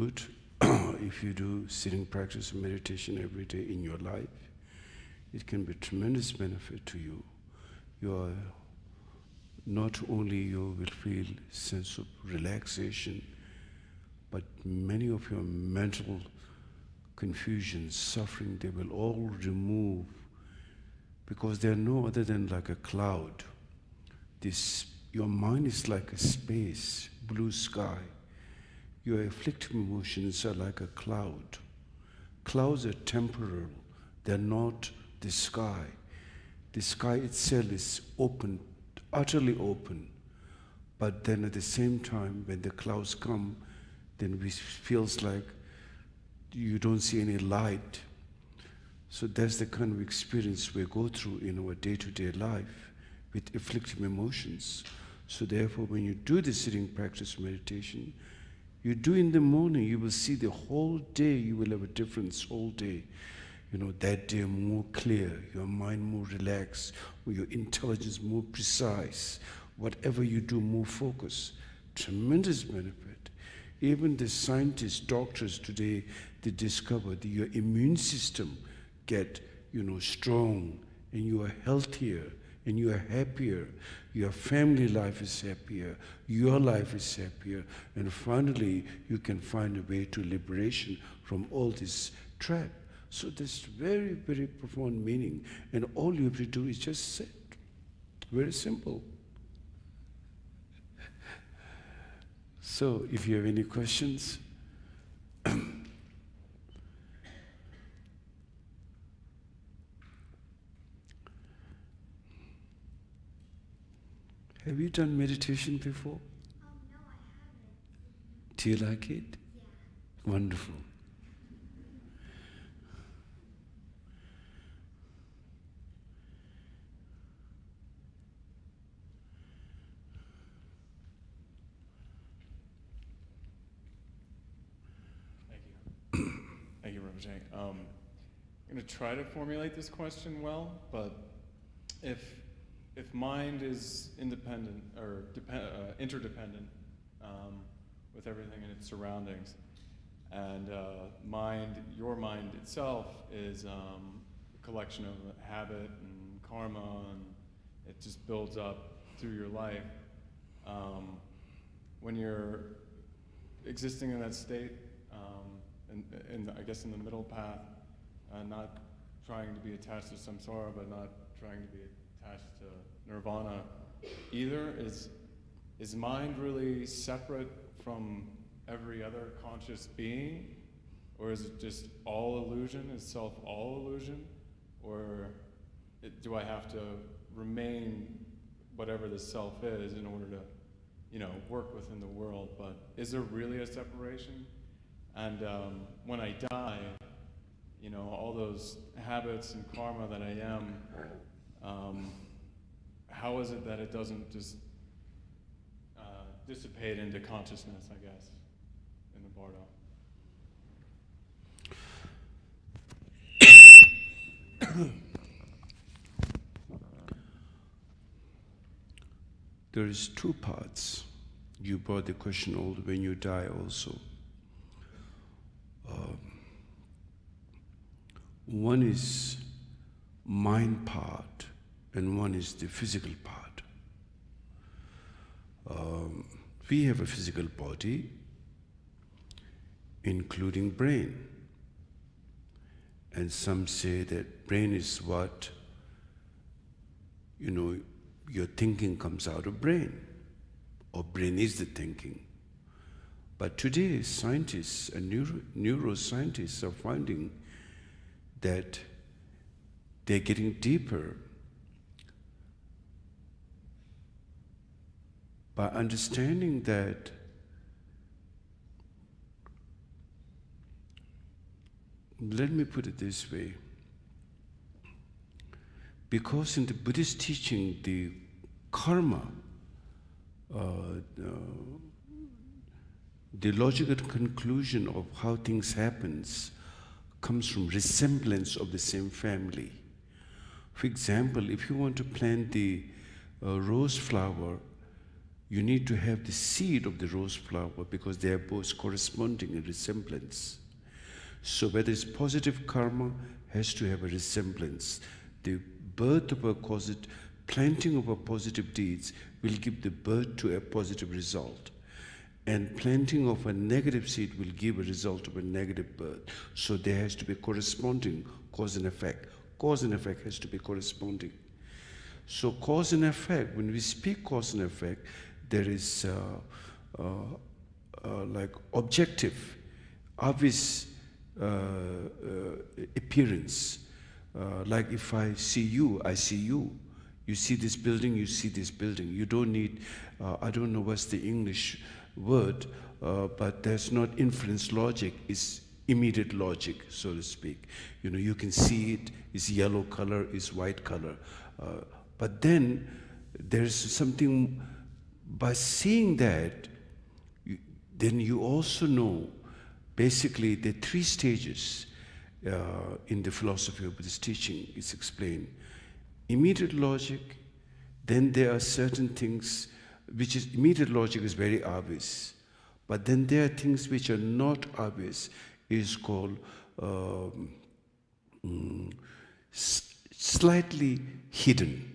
good if you do sitting practice and meditation every day in your life. It can be tremendous benefit to you. You are not only you will feel sense of relaxation, but many of your mental confusions, suffering, they will all remove, because they are no other than like a cloud. Your mind is like a space, blue sky. Your afflictive emotions are like a cloud. Clouds are temporal. They're not the sky. The sky itself is open, utterly open. But then at the same time, when the clouds come, then it feels like you don't see any light. So that's the kind of experience we go through in our day-to-day life with afflictive emotions. So therefore, when you do the sitting practice meditation, you do in the morning, you will see the whole day, you will have a difference all day. That day more clear, your mind more relaxed, your intelligence more precise. Whatever you do, more focus. Tremendous benefit. Even the scientists, doctors today, they discover that your immune system get, strong, and you are healthier, and you are happier. Your family life is happier. Your life is happier. And finally, you can find a way to liberation from all this trap. So there's very, very profound meaning. And all you have to do is just sit. Very simple. So if you have any questions, have you done meditation before? No, I haven't. Do you like it? Yeah. Wonderful. Thank you, Rinpoche. I'm going to try to formulate this question well, but if mind is independent or interdependent with everything in its surroundings, and your mind itself is a collection of habit and karma, and it just builds up through your life. When you're existing in that state, I guess in the middle path, not trying to be attached to samsara, but not trying to be attached to nirvana either, is mind really separate from every other conscious being? Or is it just all illusion? Is self all illusion? Or do I have to remain whatever the self is in order to, work within the world? But is there really a separation? And when I die, all those habits and karma that I am, how is it that it doesn't just dissipate into consciousness, I guess, in the Bardo? There is two parts. You brought the question all when you die also. One is mind part, and one is the physical part. We have a physical body, including brain. And some say that brain is what, your thinking comes out of brain, or brain is the thinking. But today, scientists and neuroscientists are finding that they're getting deeper by understanding that let me put it this way. Because in the Buddhist teaching, the karma, the logical conclusion of how things happens comes from resemblance of the same family. For example, if you want to plant the rose flower, you need to have the seed of the rose flower because they are both corresponding in resemblance. So whether it's positive karma has to have a resemblance. The birth of a planting of a positive deeds will give the birth to a positive result. And planting of a negative seed will give a result of a negative birth. So there has to be corresponding cause and effect. Cause and effect has to be corresponding. So cause and effect, when we speak cause and effect, there is like objective, obvious appearance. Like if I see you, I see you. You see this building, you see this building. You don't need, I don't know what's the English word, but there's not inference logic, it's immediate logic, so to speak. You know, you can see it, it's yellow color, it's white color. But then there's something, by seeing that, then you also know, basically the 3 stages in the philosophy of Buddhist teaching is explained. Immediate logic, then there are certain things which is, immediate logic is very obvious, but then there are things which are not obvious, is called slightly hidden.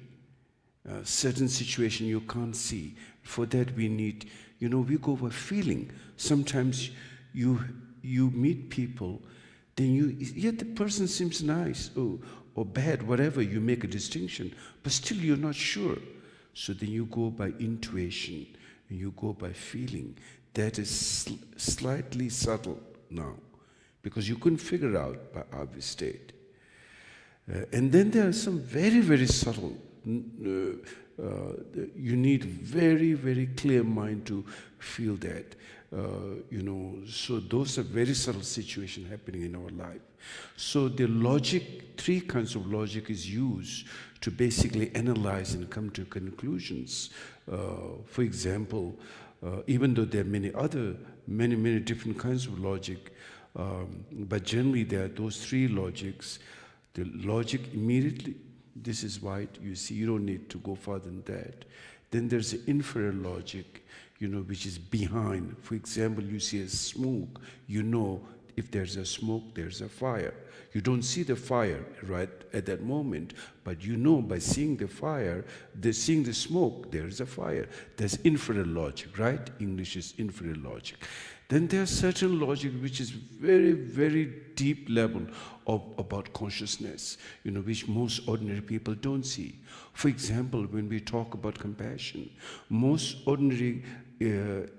Certain situation you can't see. For that we need, you know, we go by feeling. Sometimes you meet people, then the person seems nice or bad, whatever, you make a distinction, but still you're not sure. So then you go by intuition, and you go by feeling. That is slightly subtle now, because you couldn't figure out by obvious state. And then there are some very, very subtle. You need very, very clear mind to feel that. You know, so those are very subtle situations happening in our life. So the logic, 3 kinds of logic is used to basically analyze and come to conclusions. For example, even though there are many different kinds of logic, but generally there are those 3 logics. The logic immediately, this is white, you see, you don't need to go further than that. Then there's the inferior logic, you know, which is behind. For example, you see a smoke, you know if there's a smoke, there's a fire. You don't see the fire right at that moment, but you know by seeing the fire, seeing the smoke, there's a fire. There's inferior logic, right? English is inferior logic. Then there's certain logic which is very, very deep level about consciousness, you know, which most ordinary people don't see. For example, when we talk about compassion, most ordinary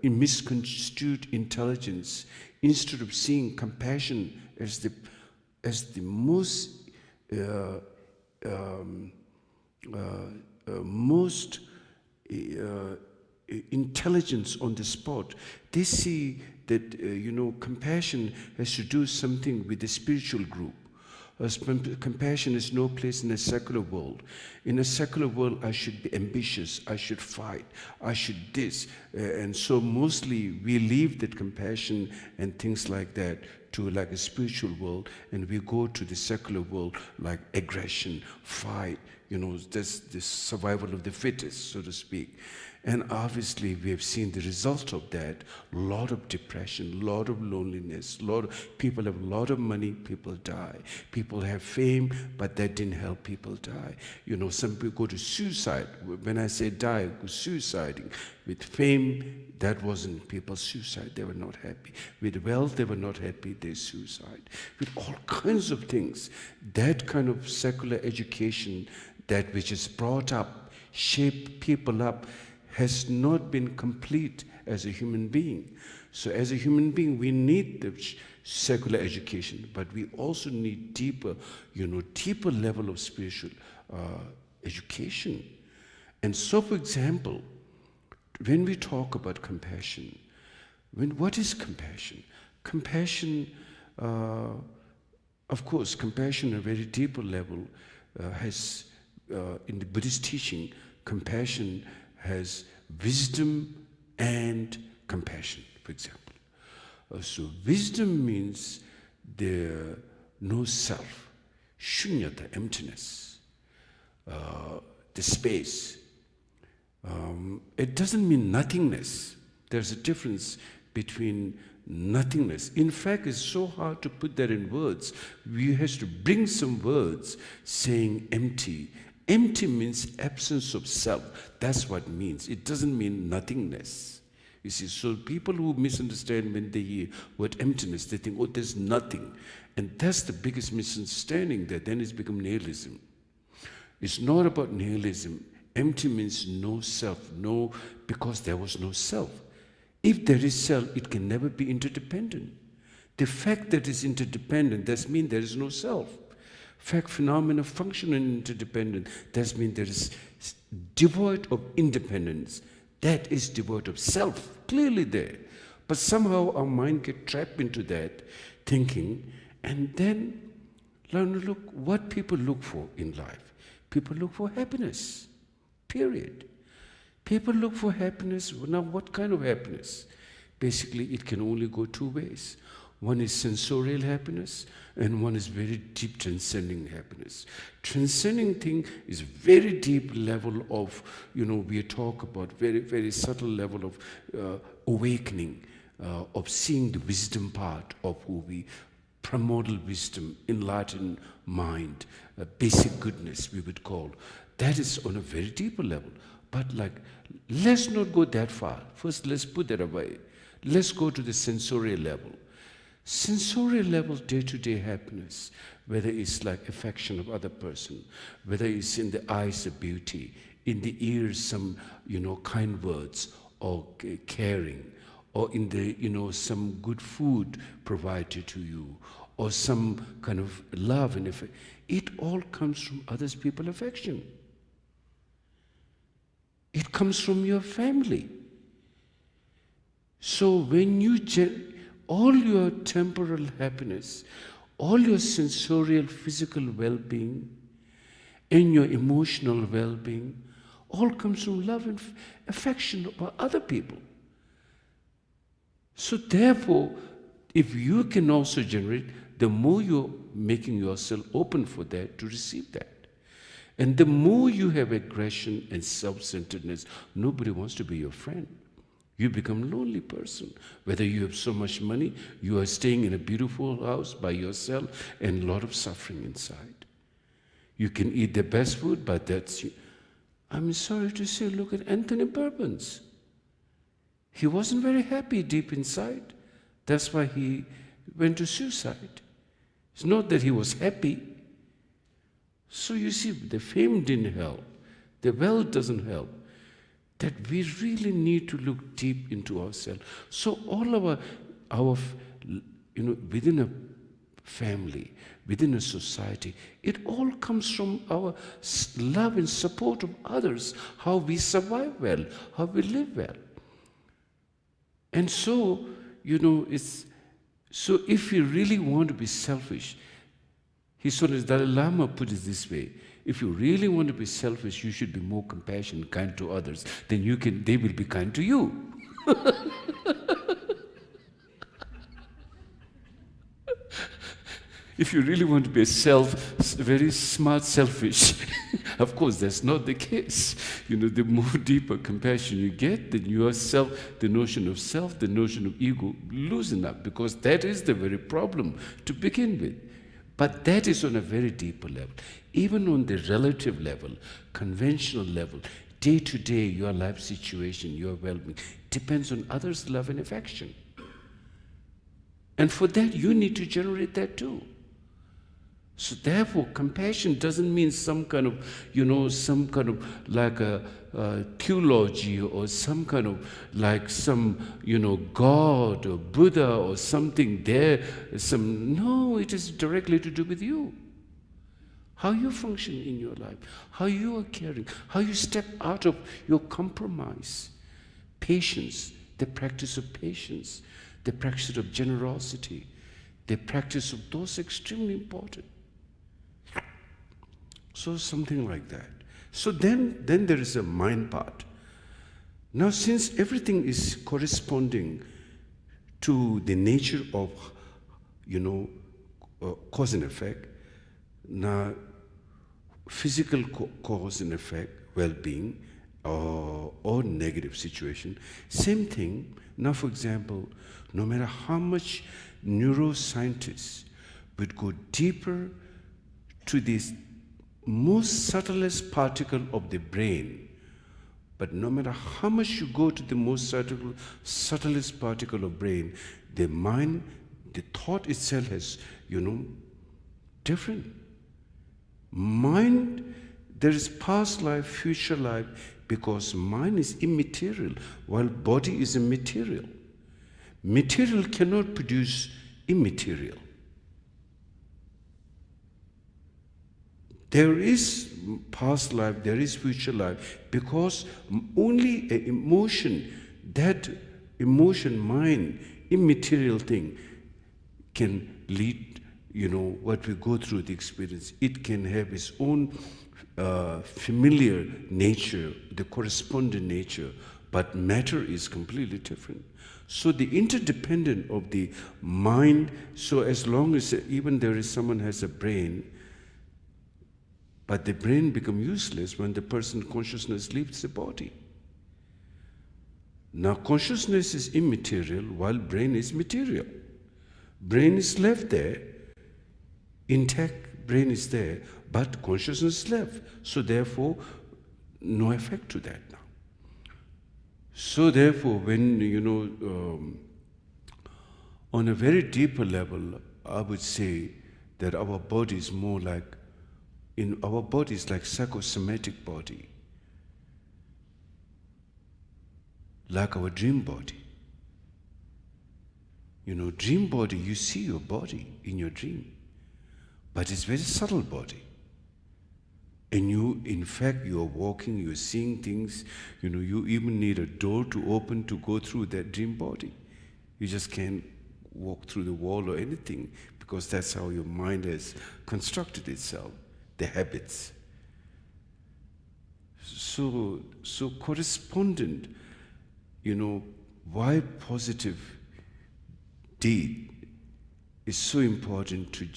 misconstrued intelligence, instead of seeing compassion as the most intelligence on the spot, they see that you know, compassion has to do something with the spiritual group. Compassion is no place in a secular world. In a secular world, I should be ambitious, I should fight, I should this. And so mostly we leave that compassion and things like that to like a spiritual world, and we go to the secular world like aggression, fight, you know, this survival of the fittest, so to speak. And obviously we have seen the result of that, a lot of depression, a lot of loneliness, people have a lot of money, people die. People have fame, but that didn't help people die. You know, some people go to suicide. When I say die, go suiciding. With fame, that wasn't people's suicide, they were not happy. With wealth, they were not happy, they suicide. With all kinds of things. That kind of secular education, that which is brought up, shaped people up, has not been complete as a human being. So as a human being, we need the secular education, but we also need deeper, you know, deeper level of spiritual education. And so, for example, when we talk about compassion, what is compassion? Compassion, of course, compassion at a very deeper level has, in the Buddhist teaching, compassion has wisdom and compassion, for example. So wisdom means there no self, shunyata, emptiness, the space. it doesn't mean nothingness. There's a difference between nothingness. In fact, it's so hard to put that in words. We have to bring some words saying empty. Empty means absence of self. That's what it means. It doesn't mean nothingness. You see, so people who misunderstand when they hear word emptiness, they think, oh, there's nothing. And that's the biggest misunderstanding, that then it's become nihilism. It's not about nihilism. Empty means no self, no, because there was no self. If there is self, it can never be interdependent. The fact that it's interdependent, that means there is no self. Fact, phenomena function in interdependent, that means there is devoid of independence. That is devoid of self, clearly there. But somehow our mind gets trapped into that thinking, and then learn to look what people look for in life. People look for happiness, period. People look for happiness. Now, what kind of happiness? Basically, it can only go two ways. One is sensorial happiness, and one is very deep transcending happiness. Transcending thing is very deep level of, we talk about very, very subtle level of awakening, of seeing the wisdom part of who we, primordial wisdom, enlightened mind, basic goodness we would call. That is on a very deeper level. But let's not go that far. First, let's put that away. Let's go to the sensorial level. Sensorial level, day-to-day happiness, whether it's like affection of other person, whether it's in the eyes of beauty, in the ears some, kind words, or caring, or in the, some good food provided to you, or some kind of love and affection. It all comes from others people's affection. It comes from your family. So when you all your temporal happiness, all your sensorial, physical well-being, and your emotional well-being, all comes from love and affection for other people. So therefore, if you can also generate, the more you're making yourself open for that, to receive that. And the more you have aggression and self-centeredness, nobody wants to be your friend. You become a lonely person. Whether you have so much money, you are staying in a beautiful house by yourself, and a lot of suffering inside. You can eat the best food, but that's... I'm sorry to say, look at Anthony Bourbons. He wasn't very happy deep inside. That's why he went to suicide. It's not that he was happy. So you see, the fame didn't help. The wealth doesn't help. That we really need to look deep into ourselves. So all our within a family, within a society, it all comes from our love and support of others, how we survive well, how we live well. And so, so if you really want to be selfish, His Holiness Dalai Lama put it this way: if you really want to be selfish, you should be more compassionate, kind to others. Then they will be kind to you. If you really want to be very smart, selfish, of course that's not the case. The more deeper compassion you get, then yourself, the notion of self, the notion of ego, loosen up, because that is the very problem to begin with. But that is on a very deeper level. Even on the relative level, conventional level, day to day, your life situation, your well-being, depends on others' love and affection. And for that, you need to generate that too. So therefore, compassion doesn't mean some kind of, like a theology, or some kind of like some, God or Buddha or something there. No, it is directly to do with you. How you function in your life, how you are caring, how you step out of your compromise. Patience, the practice of patience, the practice of generosity, the practice of those extremely important. So something like that. So then there is a mind part. Now, since everything is corresponding to the nature of, cause and effect, now physical cause and effect, well-being, or negative situation. Same thing. Now, for example, no matter how much neuroscientists would go deeper to this most subtlest particle of the brain, but no matter how much you go to the most subtlest particle of brain, the mind, the thought itself has, different. Mind, there is past life, future life, because mind is immaterial, while body is immaterial. Material cannot produce immaterial. There is past life, there is future life, because only an emotion, that emotion, mind, immaterial thing, can lead, what we go through the experience. It can have its own familiar nature, the corresponding nature, but matter is completely different. So the interdependent of the mind, so as long as even there is someone has a brain, but the brain becomes useless when the person consciousness leaves the body. Now consciousness is immaterial while brain is material. Brain is left there, intact brain is there, but consciousness is left. So therefore, no effect to that now. So therefore, when, on a very deeper level, I would say that our body is more like, our body is like psychosomatic body, like our dream body. Dream body, you see your body in your dream, but it's very subtle body. And in fact, you're walking, you're seeing things, you even need a door to open to go through that dream body. You just can't walk through the wall or anything, because that's how your mind has constructed itself, the habits. So correspondent, why positive deed is so important to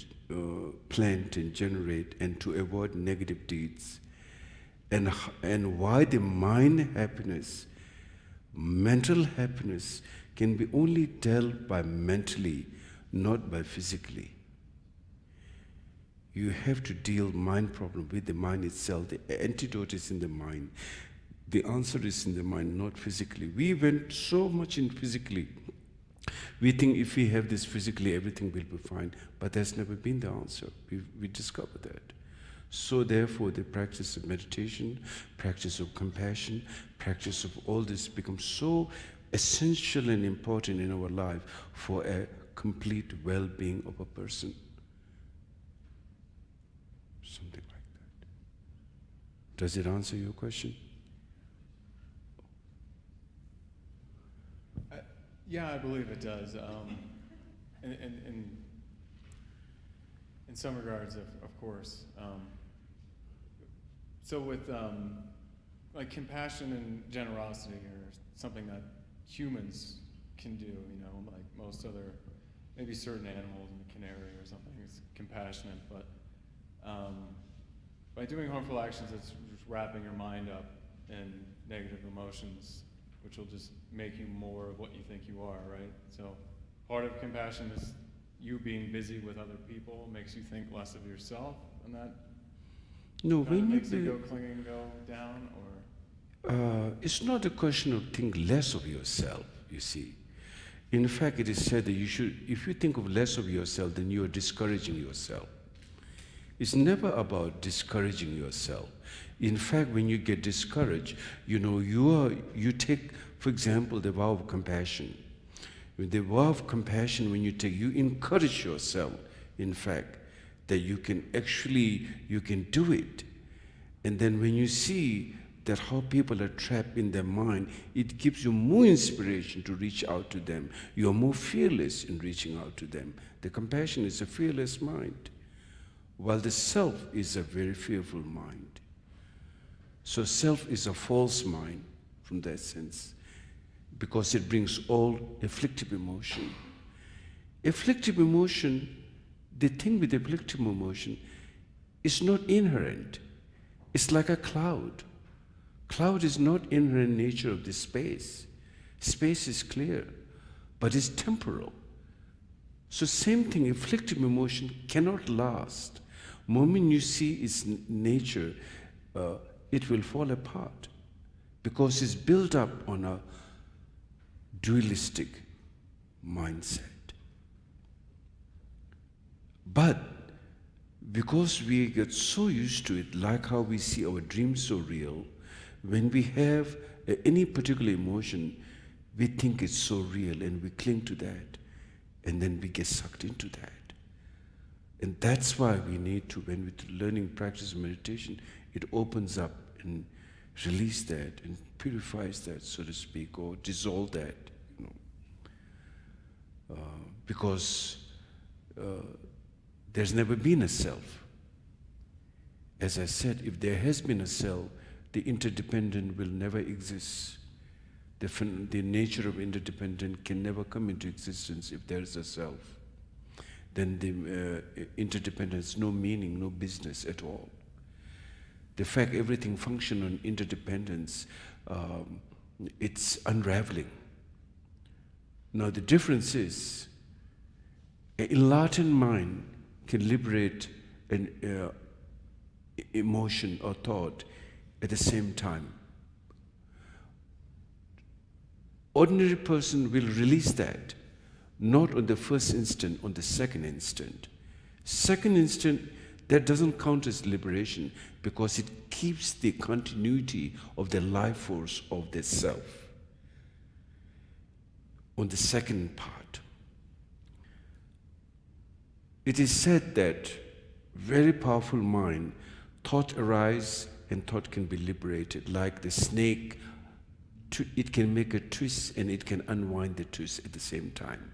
plant and generate and to avoid negative deeds, and why the mind happiness, mental happiness can be only dealt by mentally, not by physically. You have to deal mind problem with the mind itself. The antidote is in the mind. The answer is in the mind, not physically. We went so much in physically. We think if we have this physically, everything will be fine. But that's never been the answer. We discovered that. So therefore, the practice of meditation, practice of compassion, practice of all this becomes so essential and important in our life for a complete well-being of a person. Something like that. Does it answer your question? Yeah, I believe it does. In some regards, of course. So with like compassion and generosity are something that humans can do, like most other, maybe certain animals, a canary or something is compassionate, but by doing harmful actions, it's just wrapping your mind up in negative emotions, which will just make you more of what you think you are, right? So part of compassion is you being busy with other people makes you think less of yourself, and that makes you go clinging, go down, or? It's not a question of think less of yourself, you see. In fact, it is said that if you think of less of yourself, then you are discouraging yourself. It's never about discouraging yourself. In fact, when you get discouraged, you take, for example, the vow of compassion. With the vow of compassion, when you take, you encourage yourself, in fact, that you can do it. And then when you see that how people are trapped in their mind, it gives you more inspiration to reach out to them. You're more fearless in reaching out to them. The compassion is a fearless mind, while the self is a very fearful mind. So self is a false mind from that sense, because it brings all afflictive emotion. Afflictive emotion, the thing with afflictive emotion is not inherent. It's like a cloud. Cloud is not inherent nature of this space. Space is clear, but it's temporal. So same thing, afflictive emotion cannot last. Moment you see its nature, it will fall apart because it's built up on a dualistic mindset. But because we get so used to it, like how we see our dreams so real, when we have any particular emotion, we think it's so real and we cling to that, and then we get sucked into that. And that's why we need to, when we're learning practice of meditation, it opens up and release that and purifies that, so to speak, or dissolve that, because there's never been a self. As I said, if there has been a self, the interdependent will never exist. The nature of interdependent can never come into existence if there is a self. Then the interdependence, no meaning, no business at all. The fact everything functions on interdependence, it's unraveling. Now the difference is, an enlightened mind can liberate an emotion or thought at the same time. Ordinary person will release that, not on the first instant, on the second instant. Second instant, that doesn't count as liberation because it keeps the continuity of the life force of the self. On the second part, it is said that very powerful mind, thought arise and thought can be liberated. Like the snake, it can make a twist and it can unwind the twist at the same time.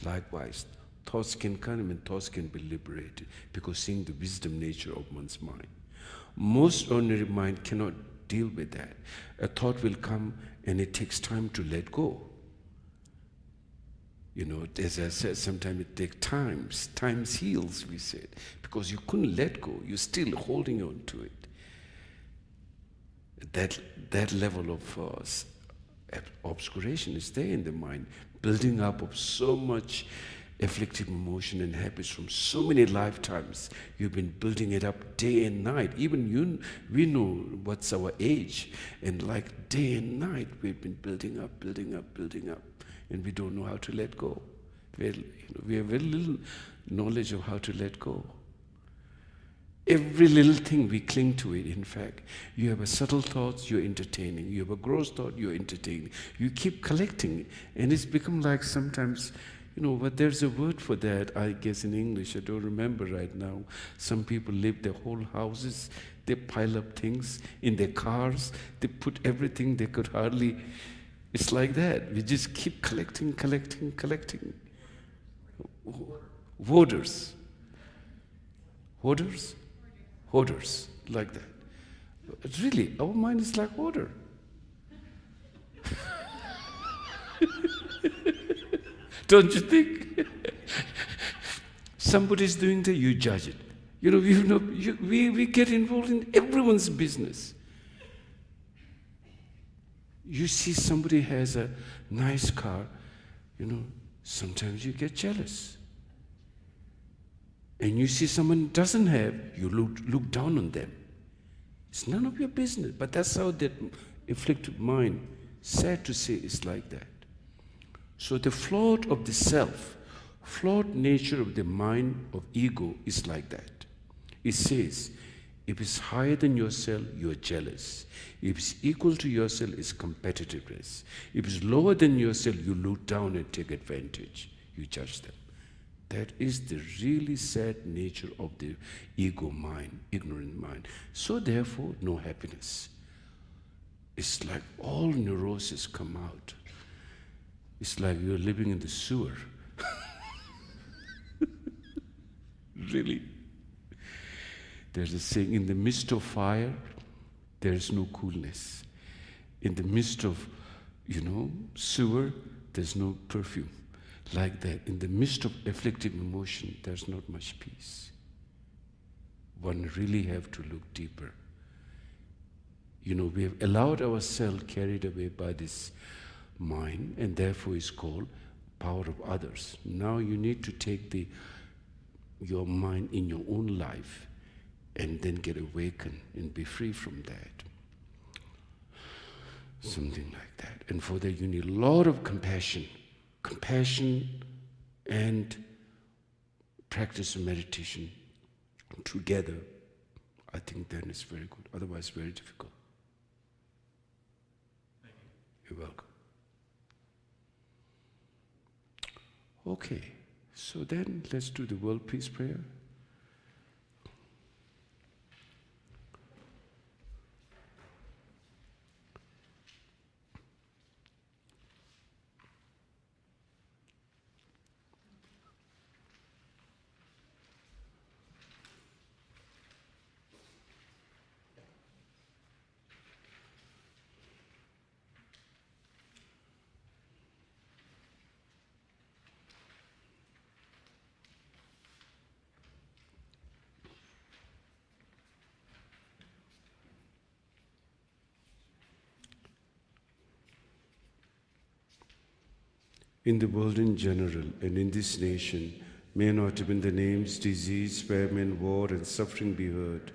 Likewise, thoughts can come and thoughts can be liberated because seeing the wisdom nature of one's mind. Most ordinary mind cannot deal with that. A thought will come and it takes time to let go. As I said, sometimes it takes time. Time heals, we said, because you couldn't let go. You're still holding on to it. That level of obscuration is there in the mind, building up of so much afflictive emotion and habits from so many lifetimes. You've been building it up day and night. Even we know what's our age, and like day and night we've been building up, and we don't know how to let go. We have very little knowledge of how to let go. Every little thing we cling to it, in fact. You have a subtle thoughts, you're entertaining. You have a gross thought, you're entertaining. You keep collecting it, and it's become like sometimes, but there's a word for that, I guess in English, I don't remember right now. Some people live their whole houses, they pile up things in their cars, they put everything they could hardly, it's like that. We just keep collecting. Hoarders, like that. But really, our mind is like hoarder. Don't you think? Somebody's doing that, you judge it. We get involved in everyone's business. You see somebody has a nice car, sometimes you get jealous. And you see someone doesn't have, you look down on them. It's none of your business, but that's how that afflicted mind, sad to say, is like that. So the flawed of the self, flawed nature of the mind of ego is like that. It says, if it's higher than yourself, you're jealous. If it's equal to yourself, it's competitiveness. If it's lower than yourself, you look down and take advantage. You judge them. That is the really sad nature of the ego mind, ignorant mind. So therefore, no happiness. It's like all neuroses come out. It's like you're living in the sewer. Really. There's a saying, in the midst of fire, there is no coolness. In the midst of, sewer, there's no perfume. Like that, in the midst of afflictive emotion, there's not much peace. One really have to look deeper. We have allowed ourselves carried away by this mind, and therefore is called power of others. Now you need to take your mind in your own life and then get awakened and be free from that. Something like that. And for that you need a lot of compassion. Compassion and practice of meditation together. I think then it's very good. Otherwise very difficult. Thank you. You're welcome. Okay, so then let's do the world peace prayer. In the world in general and in this nation, may not even the names disease, famine, war, and suffering be heard.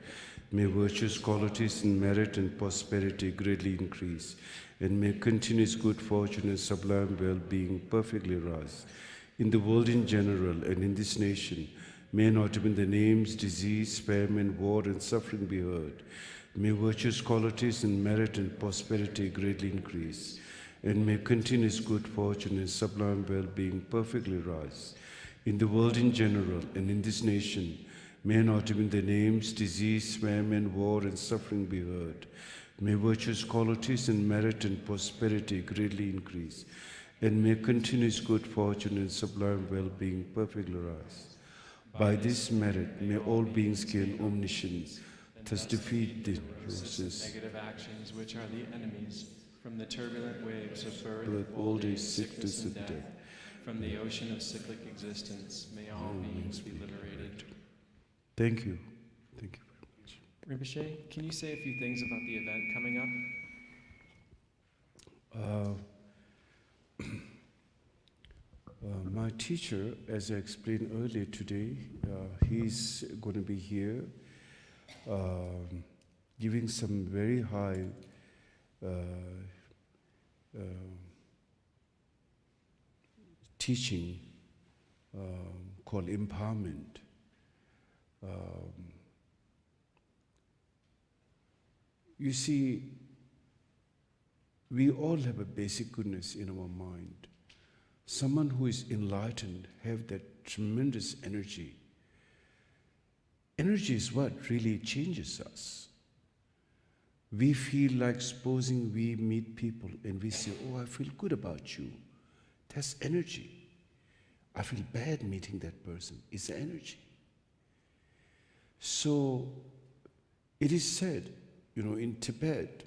May virtuous qualities in merit and prosperity greatly increase, and may continuous good fortune and sublime well-being perfectly rise. In the world in general and in this nation, may not even the names disease, famine, war, and suffering be heard. May virtuous qualities in merit and prosperity greatly increase, and may continuous good fortune and sublime well-being perfectly rise. In the world in general and in this nation, may not even the names disease, famine, war, and suffering be heard. May virtuous qualities in merit and prosperity greatly increase, and may continuous good fortune and sublime well-being perfectly rise. By this merit, may all beings gain omniscience, thus defeat the negative actions which are the enemies from the turbulent waves of birth, old age, sickness, and death. From the ocean of cyclic existence, may all beings be liberated. Thank you. Thank you very much. Rinpoche, can you say a few things about the event coming up? My teacher, as I explained earlier today, he's going to be here giving some very high teaching called empowerment. You see, we all have a basic goodness in our mind. Someone who is enlightened have that tremendous energy. Energy is what really changes us. We feel like supposing we meet people and we say, oh, I feel good about you. That's energy. I feel bad meeting that person. It's energy. So it is said, in Tibet,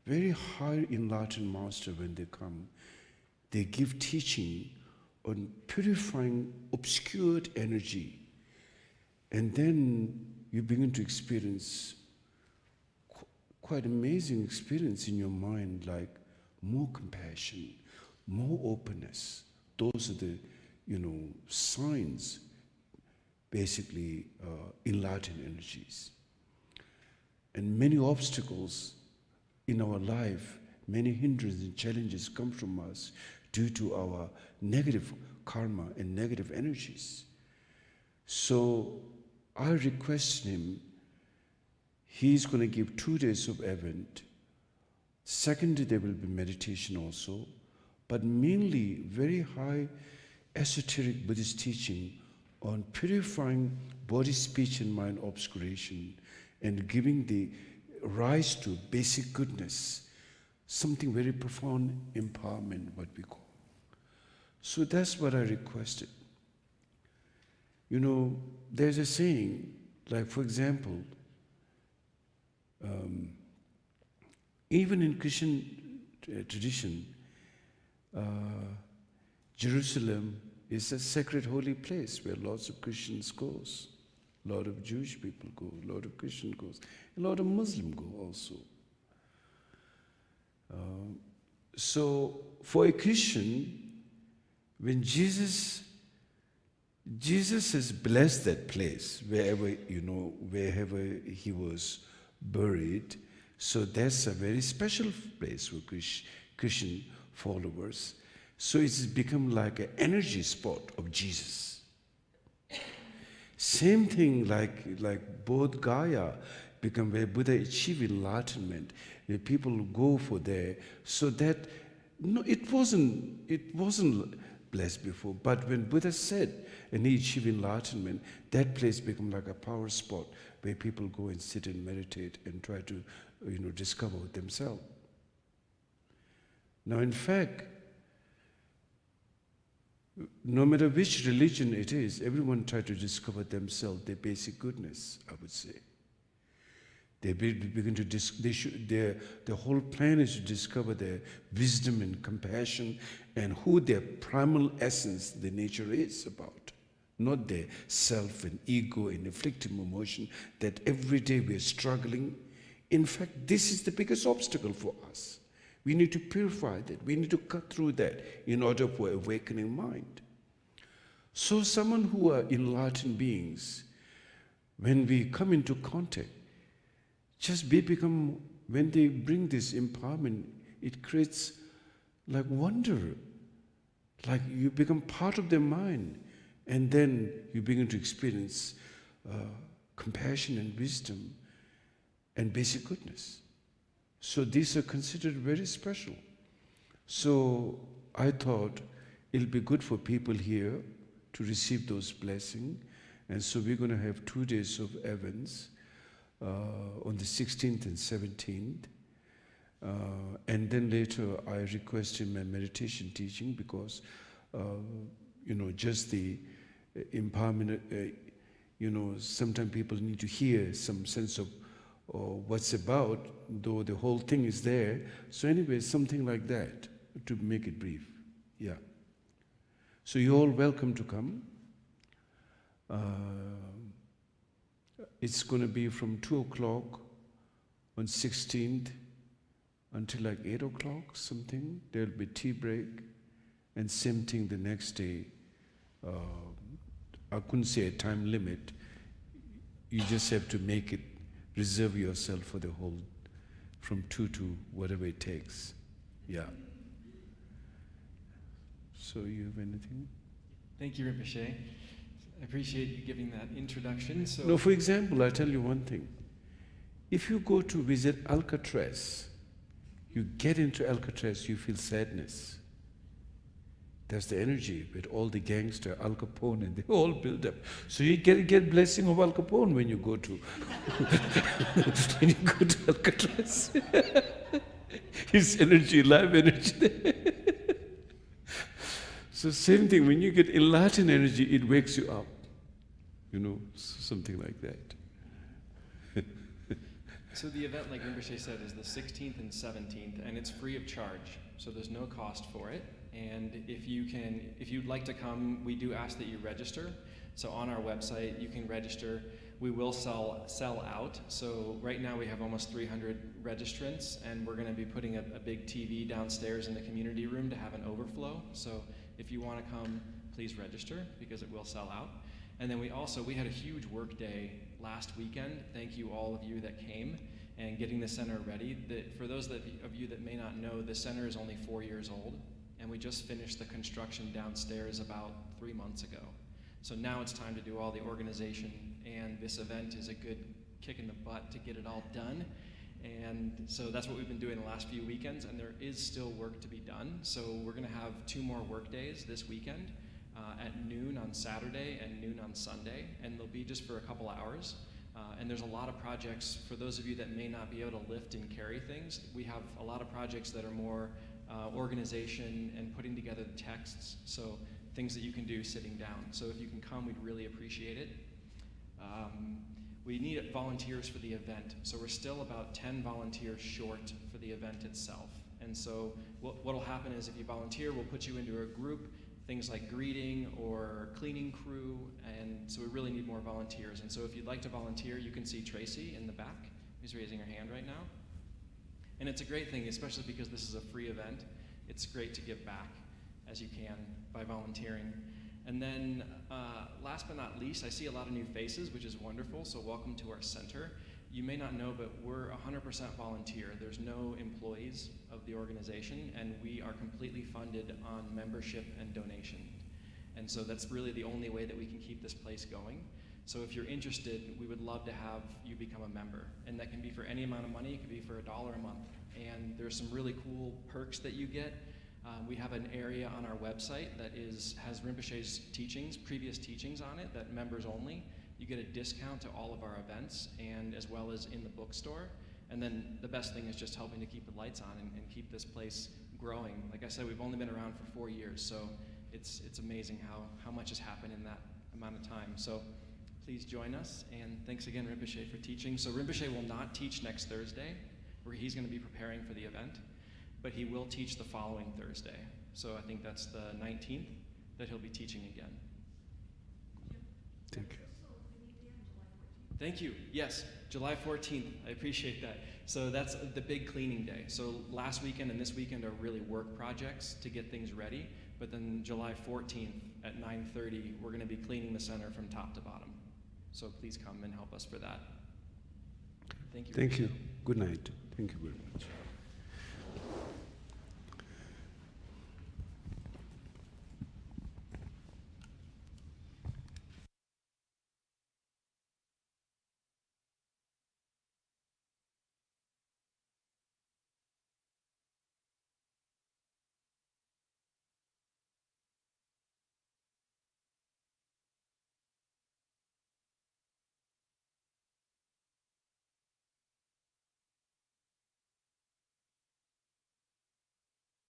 very high enlightened master, when they come, they give teaching on purifying obscured energy. And then you begin to experience quite amazing experience in your mind, like more compassion, more openness. Those are the, signs, basically enlightened energies. And many obstacles in our life, many hindrances and challenges come from us due to our negative karma and negative energies. So I request him, he's going to give 2 days of event. Second day there will be meditation also, but mainly very high esoteric Buddhist teaching on purifying body, speech, and mind obscuration and giving the rise to basic goodness, something very profound empowerment, what we call. So that's what I requested. There's a saying, like for example, even in Christian tradition, Jerusalem is a sacred holy place where lots of Christians goes, a lot of Jewish people go, a lot of Christian goes, a lot of Muslim go also. So for a Christian, when Jesus has blessed that place, wherever he was buried, so that's a very special place for Christian followers. So it's become like an energy spot of Jesus. Same thing like Bodh Gaya become where Buddha achieved enlightenment, where people go for there. So that it wasn't blessed before, but when Buddha said and he achieved enlightenment, that place become like a power spot where people go and sit and meditate and try to discover themselves. Now in fact, no matter which religion it is, everyone try to discover themselves, their basic goodness, I would say. They begin to their whole plan is to discover their wisdom and compassion and who their primal essence, the nature is about. Not their self and ego and afflictive emotion that every day we are struggling. In fact, this is the biggest obstacle for us. We need to purify that. We need to cut through that in order for awakening mind. So someone who are enlightened beings, when we come into contact, when they bring this empowerment, it creates like wonder, like you become part of their mind, and then you begin to experience compassion and wisdom and basic goodness. So these are considered very special. So I thought it'll be good for people here to receive those blessings. And so we're going to have 2 days of events on the 16th and 17th. And then later I requested my meditation teaching because, just the empowerment, sometimes people need to hear some sense of what's about, though the whole thing is there. So anyway, something like that, to make it brief. Yeah. So you're all welcome to come. It's going to be from 2 o'clock on 16th until like 8 o'clock, something. There'll be tea break. And same thing the next day. I couldn't say a time limit. You just have to make it, reserve yourself for the whole, from 2 to whatever it takes. Yeah. So you have anything? Thank you, Rinpoche. I appreciate you giving that introduction. So, No, for example, I'll tell you one thing. If you go to visit Alcatraz, you get into Alcatraz, you feel sadness. That's the energy with all the gangster, Al Capone, and they all build up. So you get blessing of Al Capone when you go to Alcatraz. His energy, live energy there. So same thing, when you get enlightened energy, it wakes you up. Something like that. So the event, like Rinpoche said, is the 16th and 17th, and it's free of charge. So there's no cost for it. And if you'd like to come, we do ask that you register. So on our website, you can register. We will sell out. So right now we have almost 300 registrants, and we're going to be putting a big TV downstairs in the community room to have an overflow. So if you want to come, please register because it will sell out. And then we had a huge work day last weekend. Thank you all of you that came and getting the center ready. For those of you that may not know, the center is only 4 years old, and we just finished the construction downstairs about 3 months ago. So now it's time to do all the organization, and this event is a good kick in the butt to get it all done. And so that's what we've been doing the last few weekends, and there is still work to be done. So we're going to have 2 more work days this weekend at noon on Saturday and noon on Sunday, and they'll be just for a couple hours. And there's a lot of projects, for those of you that may not be able to lift and carry things, we have a lot of projects that are more organization and putting together the texts, so things that you can do sitting down. So if you can come, we'd really appreciate it. We need volunteers for the event, so we're still about 10 volunteers short for the event itself. And so what'll happen is if you volunteer, we'll put you into a group, things like greeting or cleaning crew, and so we really need more volunteers. And so if you'd like to volunteer, you can see Tracy in the back, who's raising her hand right now. And it's a great thing, especially because this is a free event. it's great to give back as you can by volunteering. And then last but not least, I see a lot of new faces, which is wonderful, so welcome to our center. You may not know, but we're 100% volunteer. There's no employees of the organization, and we are completely funded on membership and donation. And so that's really the only way that we can keep this place going. So if you're interested, we would love to have you become a member. And that can be for any amount of money. It could be for $1 a month. And there's some really cool perks that you get. We have an area on our website that has Rinpoche's teachings, previous teachings on it, that members only. You get a discount to all of our events, and as well as in the bookstore. And then the best thing is just helping to keep the lights on and keep this place growing. Like I said, we've only been around for 4 years, so it's amazing how much has happened in that amount of time. So please join us, and thanks again, Rinpoche, for teaching. So Rinpoche will not teach next Thursday, where he's going to be preparing for the event, but he will teach the following Thursday. So I think that's the 19th that he'll be teaching again. Thank you. Thank you. Yes, July 14th. I appreciate that. So that's the big cleaning day. So last weekend and this weekend are really work projects to get things ready. But then July 14th at 9:30, we're going to be cleaning the center from top to bottom. So please come and help us for that. Thank you. Thank you. Good night. Thank you very much.